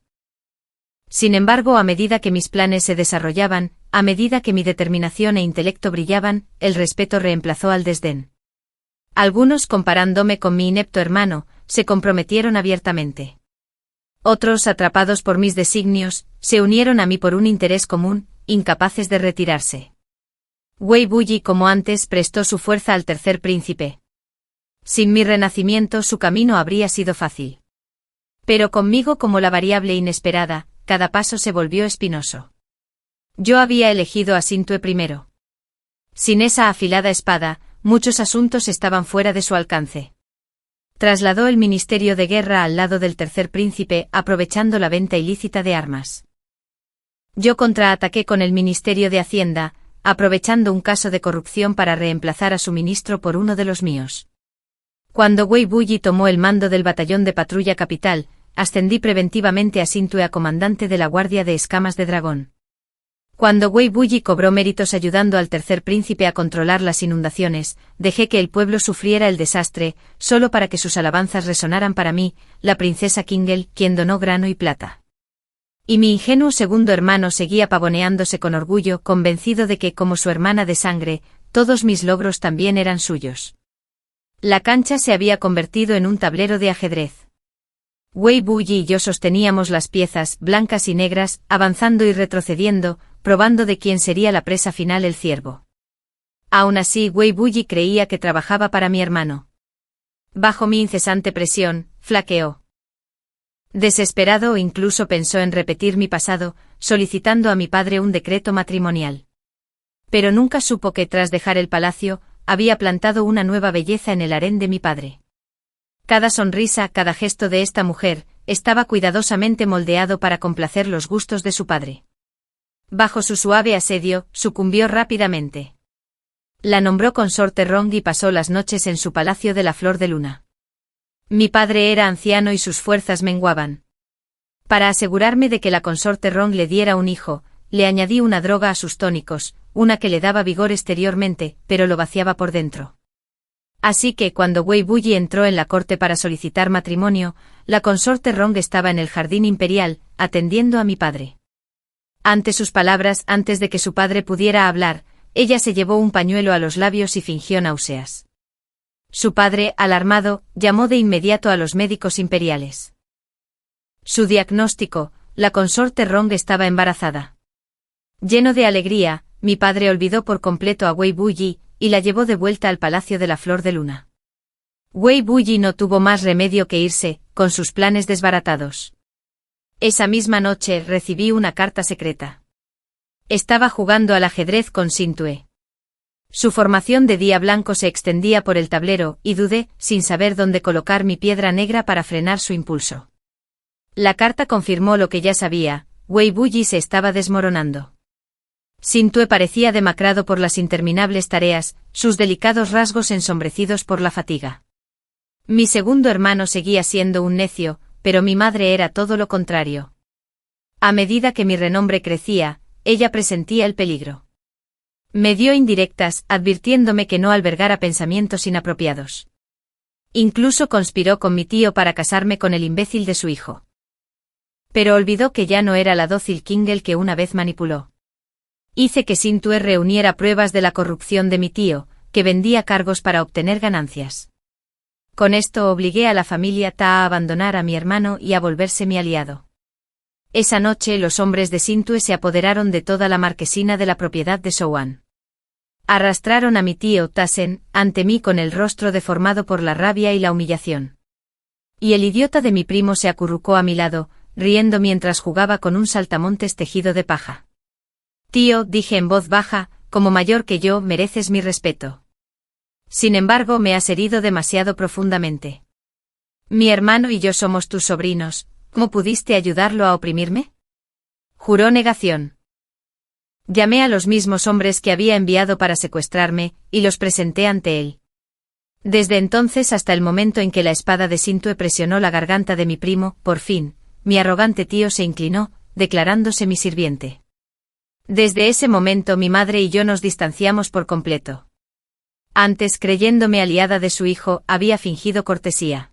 Sin embargo, a medida que mis planes se desarrollaban, a medida que mi determinación e intelecto brillaban, el respeto reemplazó al desdén. Algunos, comparándome con mi inepto hermano, se comprometieron abiertamente. Otros, atrapados por mis designios, se unieron a mí por un interés común, incapaces de retirarse. Wei Buyi, como antes, prestó su fuerza al tercer príncipe. Sin mi renacimiento su camino habría sido fácil. Pero conmigo, como la variable inesperada, cada paso se volvió espinoso. Yo había elegido a Xintu primero. Sin esa afilada espada, muchos asuntos estaban fuera de su alcance. Trasladó el Ministerio de Guerra al lado del tercer príncipe, aprovechando la venta ilícita de armas. Yo contraataqué con el Ministerio de Hacienda, aprovechando un caso de corrupción para reemplazar a su ministro por uno de los míos. Cuando Wei Buyi tomó el mando del batallón de patrulla capital, ascendí preventivamente a Xintu a comandante de la Guardia de Escamas de Dragón. Cuando Wei Buyi cobró méritos ayudando al tercer príncipe a controlar las inundaciones, dejé que el pueblo sufriera el desastre, solo para que sus alabanzas resonaran para mí, la princesa Qingel, quien donó grano y plata. Y mi ingenuo segundo hermano seguía pavoneándose con orgullo, convencido de que, como su hermana de sangre, todos mis logros también eran suyos. La cancha se había convertido en un tablero de ajedrez. Wei Buyi y yo sosteníamos las piezas, blancas y negras, avanzando y retrocediendo, probando de quién sería la presa final el ciervo. Aún así, Wei Buyi creía que trabajaba para mi hermano. Bajo mi incesante presión, flaqueó. Desesperado, incluso pensó en repetir mi pasado, solicitando a mi padre un decreto matrimonial. Pero nunca supo que tras dejar el palacio, había plantado una nueva belleza en el harén de mi padre. Cada sonrisa, cada gesto de esta mujer, estaba cuidadosamente moldeado para complacer los gustos de su padre. Bajo su suave asedio, sucumbió rápidamente. La nombró consorte Rong y pasó las noches en su palacio de la Flor de Luna. Mi padre era anciano y sus fuerzas menguaban. Para asegurarme de que la consorte Rong le diera un hijo, le añadí una droga a sus tónicos, una que le daba vigor exteriormente, pero lo vaciaba por dentro. Así que cuando Wei Buyi entró en la corte para solicitar matrimonio, la consorte Rong estaba en el jardín imperial, atendiendo a mi padre. Ante sus palabras, antes de que su padre pudiera hablar, ella se llevó un pañuelo a los labios y fingió náuseas. Su padre, alarmado, llamó de inmediato a los médicos imperiales. Su diagnóstico: la consorte Rong estaba embarazada. Lleno de alegría, mi padre olvidó por completo a Wei Buyi, y la llevó de vuelta al Palacio de la Flor de Luna. Wei Buyi no tuvo más remedio que irse, con sus planes desbaratados. Esa misma noche recibí una carta secreta. Estaba jugando al ajedrez con Sintue. Su formación de día blanco se extendía por el tablero, y dudé, sin saber dónde colocar mi piedra negra para frenar su impulso. La carta confirmó lo que ya sabía: Wei Buyi se estaba desmoronando. Sintue parecía demacrado por las interminables tareas, sus delicados rasgos ensombrecidos por la fatiga. Mi segundo hermano seguía siendo un necio, pero mi madre era todo lo contrario. A medida que mi renombre crecía, ella presentía el peligro. Me dio indirectas, advirtiéndome que no albergara pensamientos inapropiados. Incluso conspiró con mi tío para casarme con el imbécil de su hijo. Pero olvidó que ya no era la dócil Qingel que una vez manipuló. Hice que Sintue reuniera pruebas de la corrupción de mi tío, que vendía cargos para obtener ganancias. Con esto obligué a la familia Ta a abandonar a mi hermano y a volverse mi aliado. Esa noche los hombres de Sintue se apoderaron de toda la marquesina de la propiedad de Souan. Arrastraron a mi tío Tasen ante mí con el rostro deformado por la rabia y la humillación. Y el idiota de mi primo se acurrucó a mi lado, riendo mientras jugaba con un saltamontes tejido de paja. Tío, dije en voz baja, como mayor que yo, mereces mi respeto. Sin embargo, me has herido demasiado profundamente. Mi hermano y yo somos tus sobrinos, ¿cómo pudiste ayudarlo a oprimirme? Juró negación. Llamé a los mismos hombres que había enviado para secuestrarme, y los presenté ante él. Desde entonces hasta el momento en que la espada de Sintue presionó la garganta de mi primo, por fin, mi arrogante tío se inclinó, declarándose mi sirviente. Desde ese momento mi madre y yo nos distanciamos por completo. Antes, creyéndome aliada de su hijo, había fingido cortesía.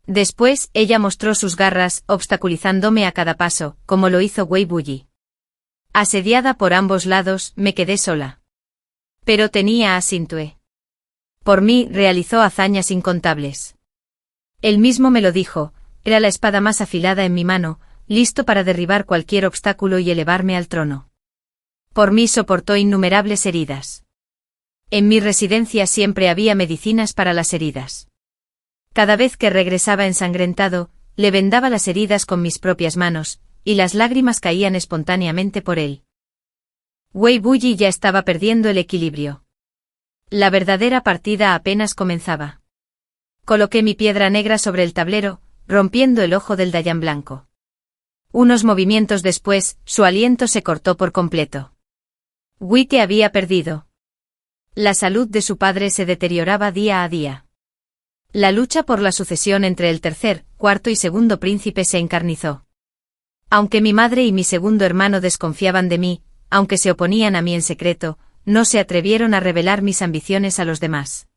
Después, ella mostró sus garras, obstaculizándome a cada paso, como lo hizo Wei Buyi. Asediada por ambos lados, me quedé sola. Pero tenía a Sintue. Por mí, realizó hazañas incontables. Él mismo me lo dijo: era la espada más afilada en mi mano, listo para derribar cualquier obstáculo y elevarme al trono. Por mí soportó innumerables heridas. En mi residencia siempre había medicinas para las heridas. Cada vez que regresaba ensangrentado, le vendaba las heridas con mis propias manos, y las lágrimas caían espontáneamente por él. Wei Buyi ya estaba perdiendo el equilibrio. La verdadera partida apenas comenzaba. Coloqué mi piedra negra sobre el tablero, rompiendo el ojo del Dayan blanco. Unos movimientos después, su aliento se cortó por completo. Wite había perdido. La salud de su padre se deterioraba día a día. La lucha por la sucesión entre el tercer, cuarto y segundo príncipe se encarnizó. Aunque mi madre y mi segundo hermano desconfiaban de mí, aunque se oponían a mí en secreto, no se atrevieron a revelar mis ambiciones a los demás.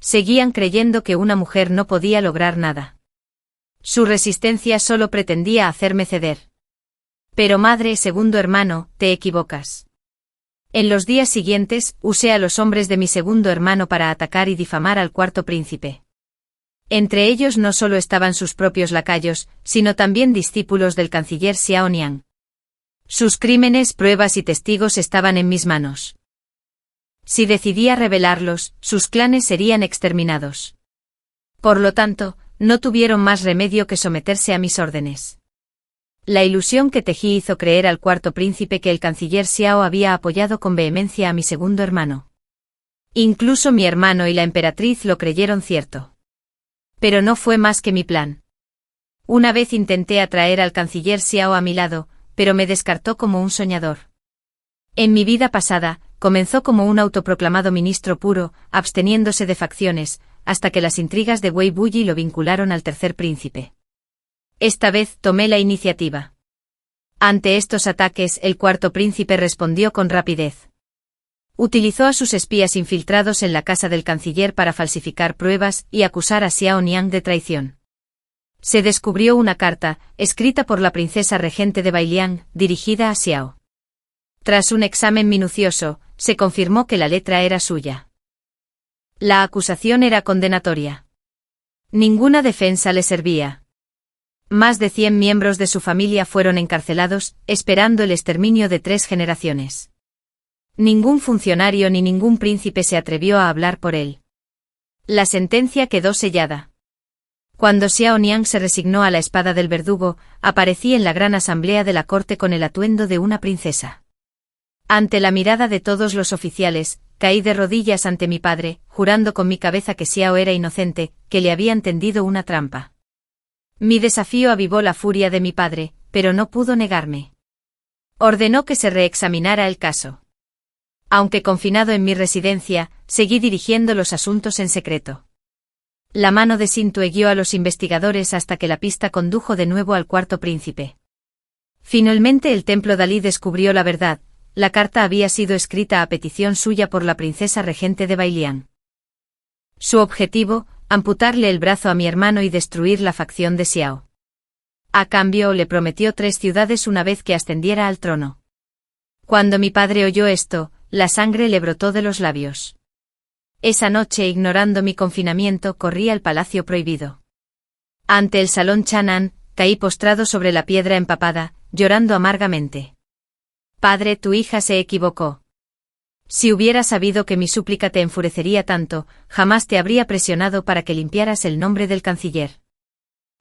Seguían creyendo que una mujer no podía lograr nada. Su resistencia solo pretendía hacerme ceder. Pero madre, segundo hermano, te equivocas. En los días siguientes, usé a los hombres de mi segundo hermano para atacar y difamar al cuarto príncipe. Entre ellos no solo estaban sus propios lacayos, sino también discípulos del canciller Xiao Niang. Sus crímenes, pruebas y testigos estaban en mis manos. Si decidía revelarlos, sus clanes serían exterminados. Por lo tanto, no tuvieron más remedio que someterse a mis órdenes. La ilusión que tejí hizo creer al cuarto príncipe que el canciller Xiao había apoyado con vehemencia a mi segundo hermano. Incluso mi hermano y la emperatriz lo creyeron cierto. Pero no fue más que mi plan. Una vez intenté atraer al canciller Xiao a mi lado, pero me descartó como un soñador. En mi vida pasada, comenzó como un autoproclamado ministro puro, absteniéndose de facciones, hasta que las intrigas de Wei Buyi lo vincularon al tercer príncipe. Esta vez tomé la iniciativa. Ante estos ataques, el cuarto príncipe respondió con rapidez. Utilizó a sus espías infiltrados en la casa del canciller para falsificar pruebas y acusar a Xiao Niang de traición. Se descubrió una carta, escrita por la princesa regente de Bailiang, dirigida a Xiao. Tras un examen minucioso, se confirmó que la letra era suya. La acusación era condenatoria. Ninguna defensa le servía. Más de 100 miembros de su familia fueron encarcelados, esperando el exterminio de 3 generaciones. Ningún funcionario ni ningún príncipe se atrevió a hablar por él. La sentencia quedó sellada. Cuando Xiao Niang se resignó a la espada del verdugo, aparecí en la gran asamblea de la corte con el atuendo de una princesa. Ante la mirada de todos los oficiales, caí de rodillas ante mi padre, jurando con mi cabeza que Xiao era inocente, que le habían tendido una trampa. Mi desafío avivó la furia de mi padre, pero no pudo negarme. Ordenó que se reexaminara el caso. Aunque confinado en mi residencia, seguí dirigiendo los asuntos en secreto. La mano de Sintue guió a los investigadores hasta que la pista condujo de nuevo al cuarto príncipe. Finalmente el templo Dalí descubrió la verdad. La carta había sido escrita a petición suya por la princesa regente de Bailiang. Su objetivo, amputarle el brazo a mi hermano y destruir la facción de Xiao. A cambio le prometió 3 ciudades una vez que ascendiera al trono. Cuando mi padre oyó esto, la sangre le brotó de los labios. Esa noche, ignorando mi confinamiento, corrí al palacio prohibido. Ante el salón Chanan, caí postrado sobre la piedra empapada, llorando amargamente. Padre, tu hija se equivocó. Si hubiera sabido que mi súplica te enfurecería tanto, jamás te habría presionado para que limpiaras el nombre del canciller.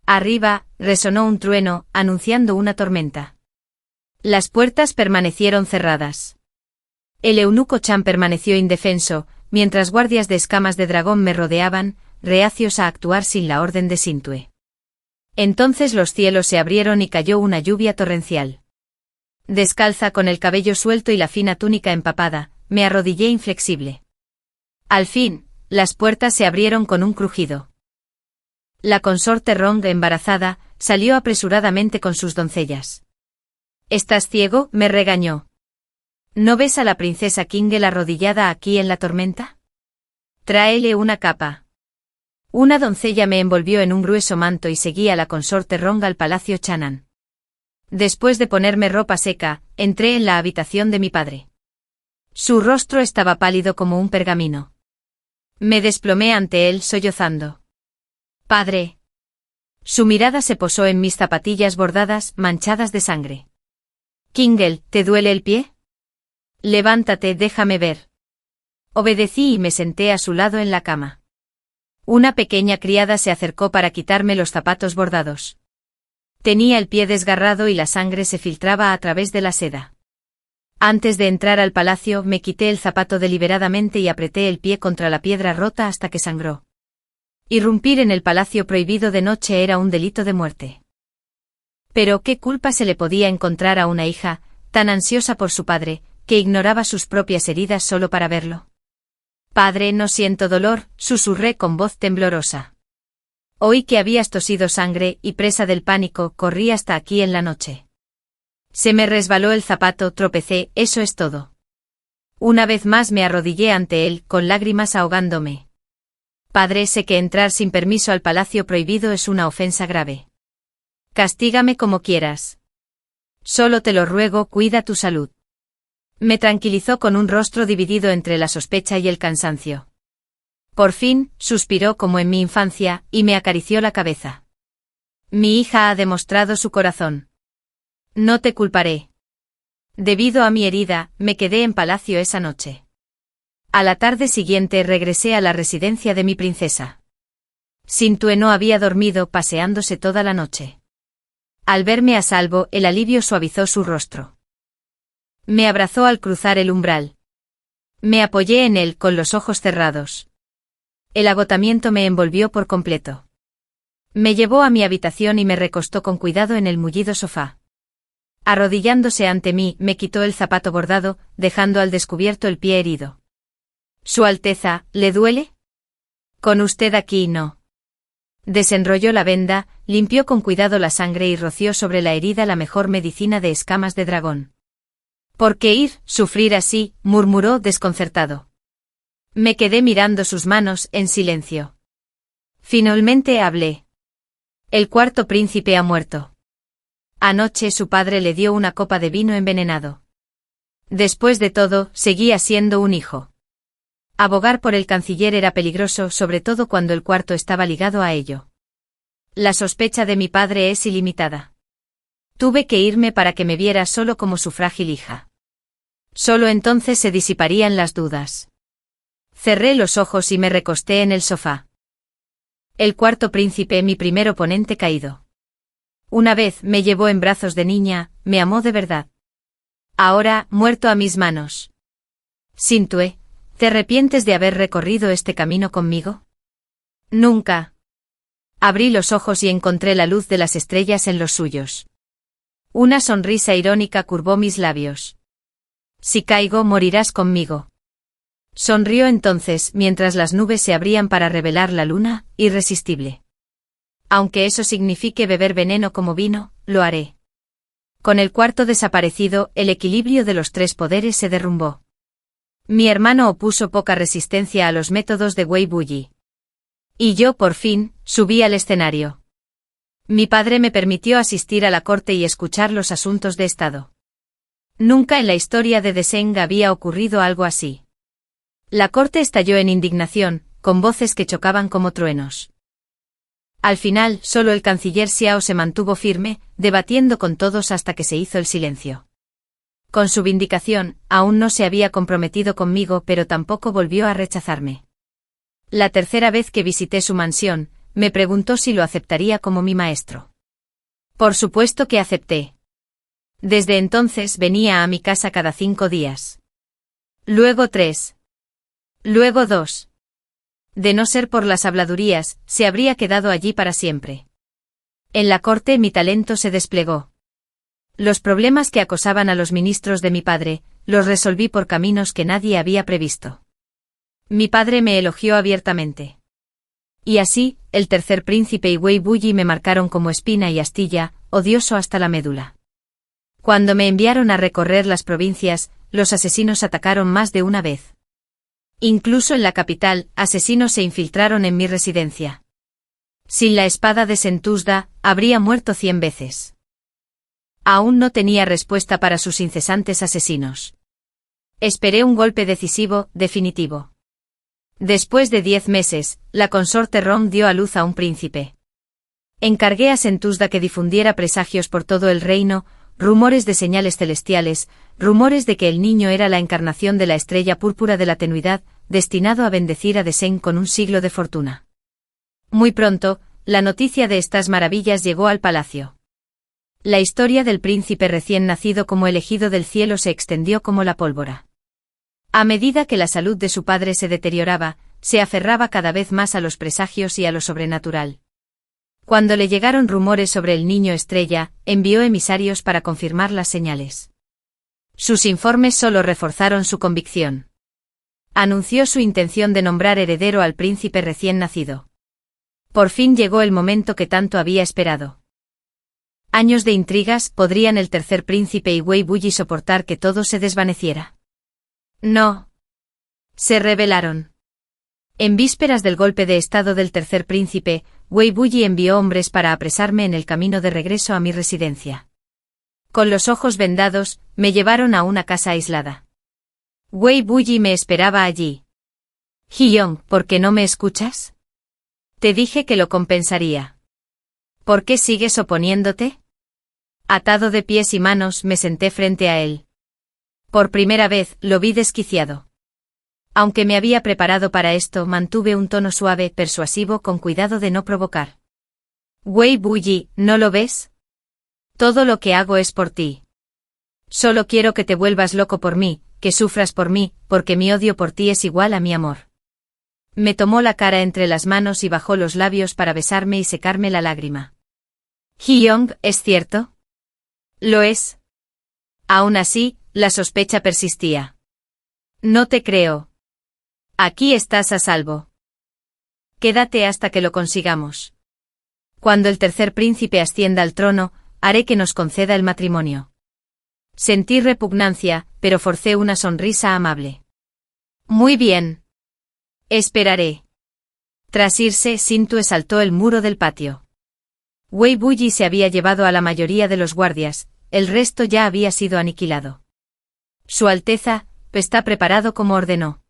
Arriba, resonó un trueno, anunciando una tormenta. Las puertas permanecieron cerradas. El eunuco Chan permaneció indefenso, mientras guardias de escamas de dragón me rodeaban, reacios a actuar sin la orden de Sintue. Entonces los cielos se abrieron y cayó una lluvia torrencial. Descalza, con el cabello suelto y la fina túnica empapada, me arrodillé inflexible. Al fin, las puertas se abrieron con un crujido. La consorte Rong, embarazada, salió apresuradamente con sus doncellas. ¿Estás ciego?, me regañó. ¿No ves a la princesa Qingel arrodillada aquí en la tormenta? Tráele una capa. Una doncella me envolvió en un grueso manto y seguí a la consorte Rong al palacio Chanan. Después de ponerme ropa seca, entré en la habitación de mi padre. Su rostro estaba pálido como un pergamino. Me desplomé ante él sollozando. Padre. Su mirada se posó en mis zapatillas bordadas, manchadas de sangre. Qingel, ¿te duele el pie? Levántate, déjame ver. Obedecí y me senté a su lado en la cama. Una pequeña criada se acercó para quitarme los zapatos bordados. Tenía el pie desgarrado y la sangre se filtraba a través de la seda. Antes de entrar al palacio, me quité el zapato deliberadamente y apreté el pie contra la piedra rota hasta que sangró. Irrumpir en el palacio prohibido de noche era un delito de muerte. Pero ¿qué culpa se le podía encontrar a una hija, tan ansiosa por su padre, que ignoraba sus propias heridas solo para verlo? Padre, no siento dolor, susurré con voz temblorosa. Oí que habías tosido sangre y, presa del pánico, corrí hasta aquí en la noche. Se me resbaló el zapato, tropecé, eso es todo. Una vez más me arrodillé ante él, con lágrimas ahogándome. Padre, sé que entrar sin permiso al palacio prohibido es una ofensa grave. Castígame como quieras. Solo te lo ruego, cuida tu salud. Me tranquilizó con un rostro dividido entre la sospecha y el cansancio. Por fin, suspiró como en mi infancia, y me acarició la cabeza. Mi hija ha demostrado su corazón. No te culparé. Debido a mi herida, me quedé en palacio esa noche. A la tarde siguiente regresé a la residencia de mi princesa. Sintue no había dormido, paseándose toda la noche. Al verme a salvo, el alivio suavizó su rostro. Me abrazó al cruzar el umbral. Me apoyé en él con los ojos cerrados. El agotamiento me envolvió por completo. Me llevó a mi habitación y me recostó con cuidado en el mullido sofá. Arrodillándose ante mí, me quitó el zapato bordado, dejando al descubierto el pie herido. Su Alteza, ¿le duele? Con usted aquí no. Desenrolló la venda, limpió con cuidado la sangre y roció sobre la herida la mejor medicina de escamas de dragón. ¿Por qué sufrir así?, murmuró desconcertado. Me quedé mirando sus manos, en silencio. Finalmente hablé. El cuarto príncipe ha muerto. Anoche su padre le dio una copa de vino envenenado. Después de todo, seguía siendo un hijo. Abogar por el canciller era peligroso, sobre todo cuando el cuarto estaba ligado a ello. La sospecha de mi padre es ilimitada. Tuve que irme para que me viera solo como su frágil hija. Solo entonces se disiparían las dudas. Cerré los ojos y me recosté en el sofá. El cuarto príncipe, mi primer oponente caído. Una vez me llevó en brazos de niña, me amó de verdad. Ahora, muerto a mis manos. Sintue, ¿te arrepientes de haber recorrido este camino conmigo? Nunca. Abrí los ojos y encontré la luz de las estrellas en los suyos. Una sonrisa irónica curvó mis labios. Si caigo, morirás conmigo. Sonrió entonces, mientras las nubes se abrían para revelar la luna, irresistible. Aunque eso signifique beber veneno como vino, lo haré. Con el cuarto desaparecido, el equilibrio de los tres poderes se derrumbó. Mi hermano opuso poca resistencia a los métodos de Wei Buyi. Y yo, por fin, subí al escenario. Mi padre me permitió asistir a la corte y escuchar los asuntos de estado. Nunca en la historia de Deseng había ocurrido algo así. La corte estalló en indignación, con voces que chocaban como truenos. Al final, solo el canciller Xiao se mantuvo firme, debatiendo con todos hasta que se hizo el silencio. Con su vindicación, aún no se había comprometido conmigo, pero tampoco volvió a rechazarme. La tercera vez que visité su mansión, me preguntó si lo aceptaría como mi maestro. Por supuesto que acepté. Desde entonces venía a mi casa cada 5 días. Luego 3. Luego 2. De no ser por las habladurías, se habría quedado allí para siempre. En la corte mi talento se desplegó. Los problemas que acosaban a los ministros de mi padre, los resolví por caminos que nadie había previsto. Mi padre me elogió abiertamente. Y así, el tercer príncipe y Wei Buyi me marcaron como espina y astilla, odioso hasta la médula. Cuando me enviaron a recorrer las provincias, los asesinos atacaron más de una vez. Incluso en la capital, asesinos se infiltraron en mi residencia. Sin la espada de Sentusda, habría muerto 100 veces. Aún no tenía respuesta para sus incesantes asesinos. Esperé un golpe decisivo, definitivo. Después de 10 meses, la consorte Rom dio a luz a un príncipe. Encargué a Sentusda que difundiera presagios por todo el reino, rumores de señales celestiales, rumores de que el niño era la encarnación de la estrella púrpura de la tenuidad, destinado a bendecir a Deseng con un siglo de fortuna. Muy pronto, la noticia de estas maravillas llegó al palacio. La historia del príncipe recién nacido como elegido del cielo se extendió como la pólvora. A medida que la salud de su padre se deterioraba, se aferraba cada vez más a los presagios y a lo sobrenatural. Cuando le llegaron rumores sobre el niño estrella, envió emisarios para confirmar las señales. Sus informes solo reforzaron su convicción. Anunció su intención de nombrar heredero al príncipe recién nacido. Por fin llegó el momento que tanto había esperado. Años de intrigas, ¿podrían el tercer príncipe y Wei Buyi soportar que todo se desvaneciera? No. Se rebelaron. En vísperas del golpe de estado del tercer príncipe, Wei Buyi envió hombres para apresarme en el camino de regreso a mi residencia. Con los ojos vendados, me llevaron a una casa aislada. Wei Buyi me esperaba allí. Hiyong, ¿por qué no me escuchas? Te dije que lo compensaría. ¿Por qué sigues oponiéndote? Atado de pies y manos, me senté frente a él. Por primera vez, lo vi desquiciado. Aunque me había preparado para esto, mantuve un tono suave, persuasivo, con cuidado de no provocar. Wei Buyi, ¿no lo ves? Todo lo que hago es por ti. Solo quiero que te vuelvas loco por mí, que sufras por mí, porque mi odio por ti es igual a mi amor. Me tomó la cara entre las manos y bajó los labios para besarme y secarme la lágrima. Hiyong, ¿es cierto? Lo es. Aún así, la sospecha persistía. No te creo. Aquí estás a salvo. Quédate hasta que lo consigamos. Cuando el tercer príncipe ascienda al trono, haré que nos conceda el matrimonio. Sentí repugnancia, pero forcé una sonrisa amable. Muy bien. Esperaré. Tras irse, Sintue saltó el muro del patio. Wei Buyi se había llevado a la mayoría de los guardias, el resto ya había sido aniquilado. Su Alteza, está preparado como ordenó.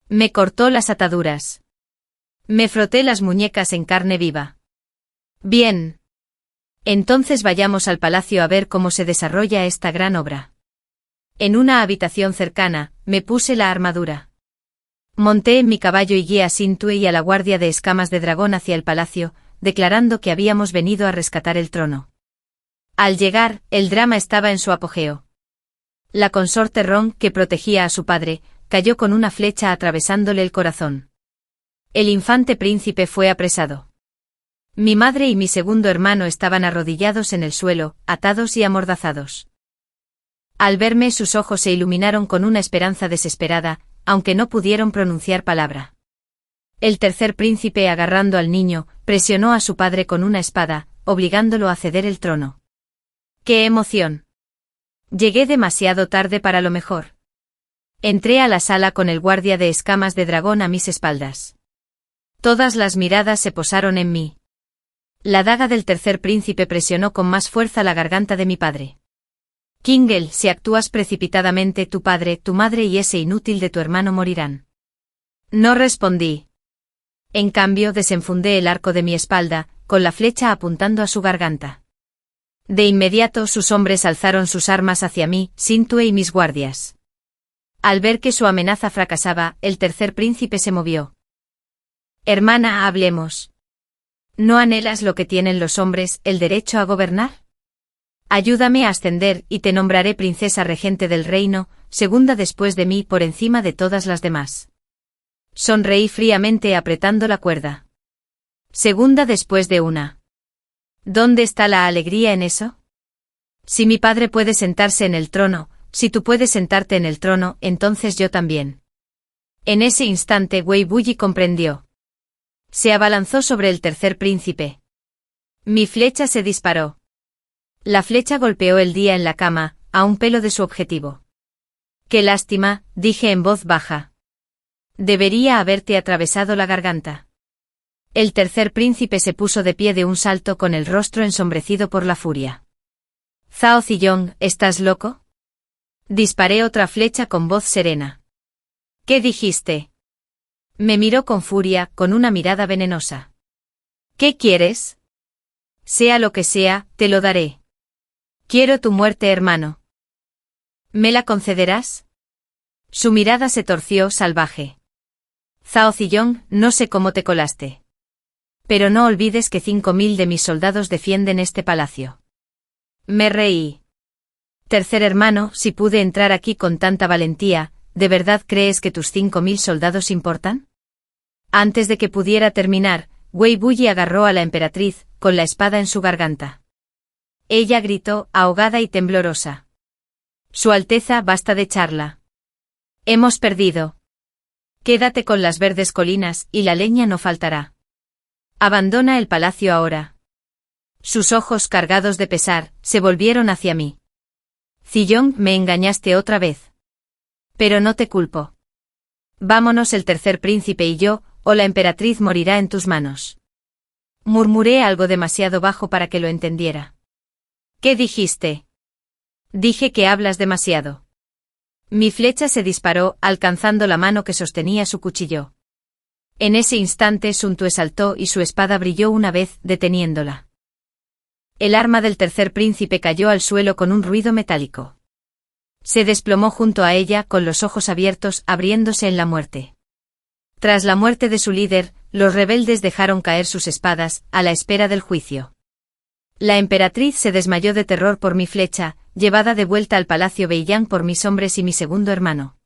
Me cortó las ataduras. Me froté las muñecas en carne viva. Bien. Entonces vayamos al palacio a ver cómo se desarrolla esta gran obra. En una habitación cercana, me puse la armadura. Monté en mi caballo y guié a Sintue y a la guardia de escamas de dragón hacia el palacio, declarando que habíamos venido a rescatar el trono. Al llegar, el drama estaba en su apogeo. La consorte Ron, que protegía a su padre, cayó con una flecha atravesándole el corazón. El infante príncipe fue apresado. Mi madre y mi segundo hermano estaban arrodillados en el suelo, atados y amordazados. Al verme, sus ojos se iluminaron con una esperanza desesperada, aunque no pudieron pronunciar palabra. El tercer príncipe, agarrando al niño, presionó a su padre con una espada, obligándolo a ceder el trono. ¡Qué emoción! Llegué demasiado tarde para lo mejor. Entré a la sala con el guardia de escamas de dragón a mis espaldas. Todas las miradas se posaron en mí. La daga del tercer príncipe presionó con más fuerza la garganta de mi padre. Kingel, si actúas precipitadamente, tu padre, tu madre y ese inútil de tu hermano morirán. No respondí. En cambio, desenfundé el arco de mi espalda, con la flecha apuntando a su garganta. De inmediato sus hombres alzaron sus armas hacia mí, Sintue y mis guardias. Al ver que su amenaza fracasaba, el tercer príncipe se movió. Hermana, hablemos. ¿No anhelas lo que tienen los hombres, el derecho a gobernar? Ayúdame a ascender y te nombraré princesa regente del reino, segunda después de mí por encima de todas las demás. Sonreí fríamente apretando la cuerda. Segunda después de una. ¿Dónde está la alegría en eso? Si mi padre puede sentarse en el trono, si tú puedes sentarte en el trono, entonces yo también. En ese instante Wei Buyi comprendió. Se abalanzó sobre el tercer príncipe. Mi flecha se disparó. La flecha golpeó el día en la cama, a un pelo de su objetivo. Qué lástima, dije en voz baja. Debería haberte atravesado la garganta. El tercer príncipe se puso de pie de un salto con el rostro ensombrecido por la furia. Zhao Ziyong, ¿estás loco? Disparé otra flecha con voz serena. ¿Qué dijiste? Me miró con furia, con una mirada venenosa. ¿Qué quieres? Sea lo que sea, te lo daré. Quiero tu muerte, hermano. ¿Me la concederás? Su mirada se torció salvaje. Zhao Ziyong, no sé cómo te colaste. Pero no olvides que 5000 de mis soldados defienden este palacio. Me reí. Tercer hermano, si pude entrar aquí con tanta valentía, ¿de verdad crees que tus 5000 soldados importan? Antes de que pudiera terminar, Wei Buyi agarró a la emperatriz, con la espada en su garganta. Ella gritó, ahogada y temblorosa. Su Alteza, basta de charla. Hemos perdido. Quédate con las verdes colinas, y la leña no faltará. Abandona el palacio ahora. Sus ojos cargados de pesar, se volvieron hacia mí. Ziyong, me engañaste otra vez. Pero no te culpo. Vámonos el tercer príncipe y yo, o la emperatriz morirá en tus manos. Murmuré algo demasiado bajo para que lo entendiera. ¿Qué dijiste? Dije que hablas demasiado. Mi flecha se disparó, alcanzando la mano que sostenía su cuchillo. En ese instante Sun Tue saltó y su espada brilló una vez, deteniéndola. El arma del tercer príncipe cayó al suelo con un ruido metálico. Se desplomó junto a ella con los ojos abiertos, abriéndose en la muerte. Tras la muerte de su líder, los rebeldes dejaron caer sus espadas, a la espera del juicio. La emperatriz se desmayó de terror por mi flecha, llevada de vuelta al palacio Beiyang por mis hombres y mi segundo hermano.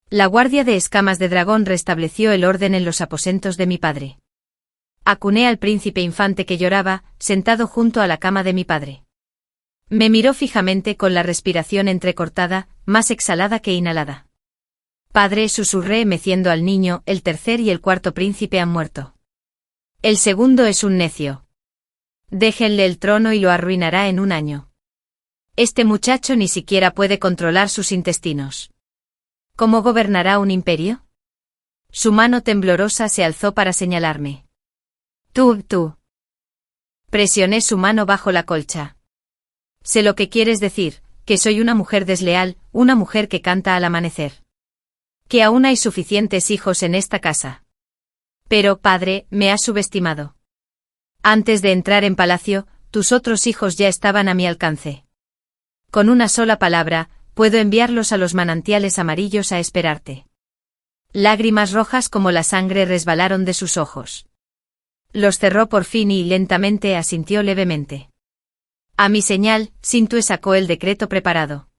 La guardia de escamas de dragón restableció el orden en los aposentos de mi padre. Acuné al príncipe infante que lloraba, sentado junto a la cama de mi padre. Me miró fijamente con la respiración entrecortada, más exhalada que inhalada. Padre, susurré meciendo al niño, el tercer y el cuarto príncipe han muerto. El segundo es un necio. Déjenle el trono y lo arruinará en un año. Este muchacho ni siquiera puede controlar sus intestinos. ¿Cómo gobernará un imperio? Su mano temblorosa se alzó para señalarme. Tú. Presioné su mano bajo la colcha. Sé lo que quieres decir, que soy una mujer desleal, una mujer que canta al amanecer. Que aún hay suficientes hijos en esta casa. Pero, padre, me has subestimado. Antes de entrar en palacio, tus otros hijos ya estaban a mi alcance. Con una sola palabra, puedo enviarlos a los manantiales amarillos a esperarte. Lágrimas rojas como la sangre resbalaron de sus ojos. Los cerró por fin y lentamente asintió levemente. A mi señal, Sun Tue sacó el decreto preparado.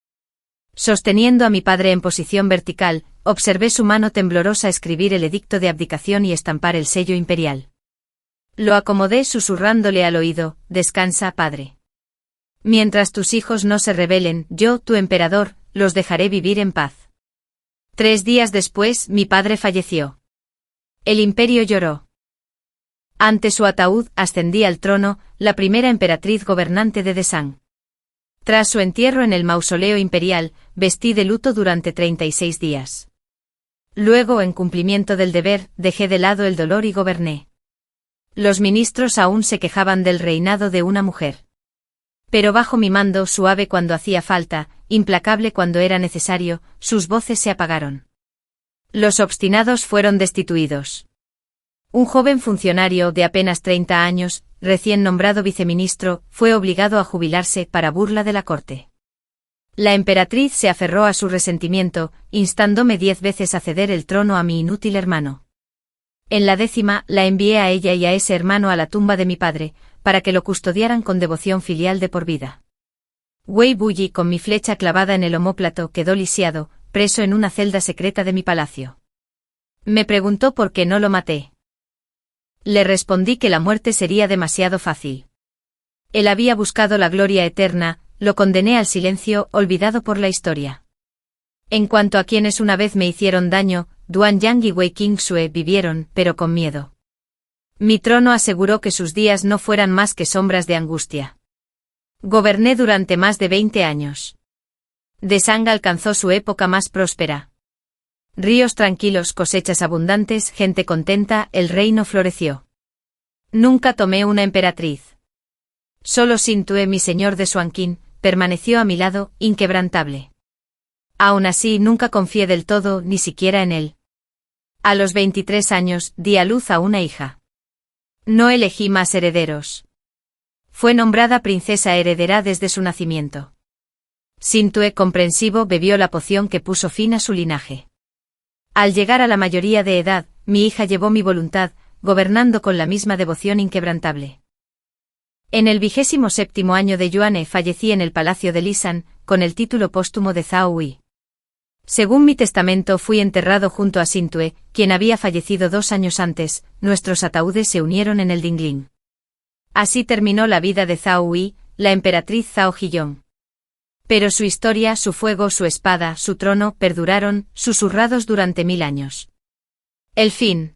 Sosteniendo a mi padre en posición vertical, observé su mano temblorosa escribir el edicto de abdicación y estampar el sello imperial. Lo acomodé susurrándole al oído, descansa, padre. Mientras tus hijos no se rebelen, yo, tu emperador, los dejaré vivir en paz. 3 días después, mi padre falleció. El imperio lloró. Ante su ataúd ascendí al trono, la primera emperatriz gobernante de Desang. Tras su entierro en el mausoleo imperial, vestí de luto durante 36 días. Luego, en cumplimiento del deber, dejé de lado el dolor y goberné. Los ministros aún se quejaban del reinado de una mujer. Pero bajo mi mando, suave cuando hacía falta, implacable cuando era necesario, sus voces se apagaron. Los obstinados fueron destituidos. Un joven funcionario de apenas 30 años, recién nombrado viceministro, fue obligado a jubilarse para burla de la corte. La emperatriz se aferró a su resentimiento, instándome 10 veces a ceder el trono a mi inútil hermano. En la 10ª, la envié a ella y a ese hermano a la tumba de mi padre, para que lo custodiaran con devoción filial de por vida. Wei Buyi, con mi flecha clavada en el omóplato, quedó lisiado, preso en una celda secreta de mi palacio. Me preguntó por qué no lo maté. Le respondí que la muerte sería demasiado fácil. Él había buscado la gloria eterna, lo condené al silencio, olvidado por la historia. En cuanto a quienes una vez me hicieron daño, Duan Yang y Wei Qingsue vivieron, pero con miedo. Mi trono aseguró que sus días no fueran más que sombras de angustia. Goberné durante más de 20 años. Desang alcanzó su época más próspera. Ríos tranquilos, cosechas abundantes, gente contenta, el reino floreció. Nunca tomé una emperatriz. Solo Sun Tue, mi señor de Suanqin, permaneció a mi lado, inquebrantable. Aún así, nunca confié del todo, ni siquiera en él. A los 23 años, di a luz a una hija. No elegí más herederos. Fue nombrada princesa heredera desde su nacimiento. Sun Tue, comprensivo, bebió la poción que puso fin a su linaje. Al llegar a la mayoría de edad, mi hija llevó mi voluntad, gobernando con la misma devoción inquebrantable. En el 27º año de Yuane fallecí en el palacio de Lisan, con el título póstumo de Zhao Hui. Según mi testamento, fui enterrado junto a Sun Tue, quien había fallecido 2 años antes. Nuestros ataúdes se unieron en el Dingling. Así terminó la vida de Zhao Hui, la emperatriz Zhao Hiyong. Pero su historia, su fuego, su espada, su trono, perduraron, susurrados durante 1000 años. El fin.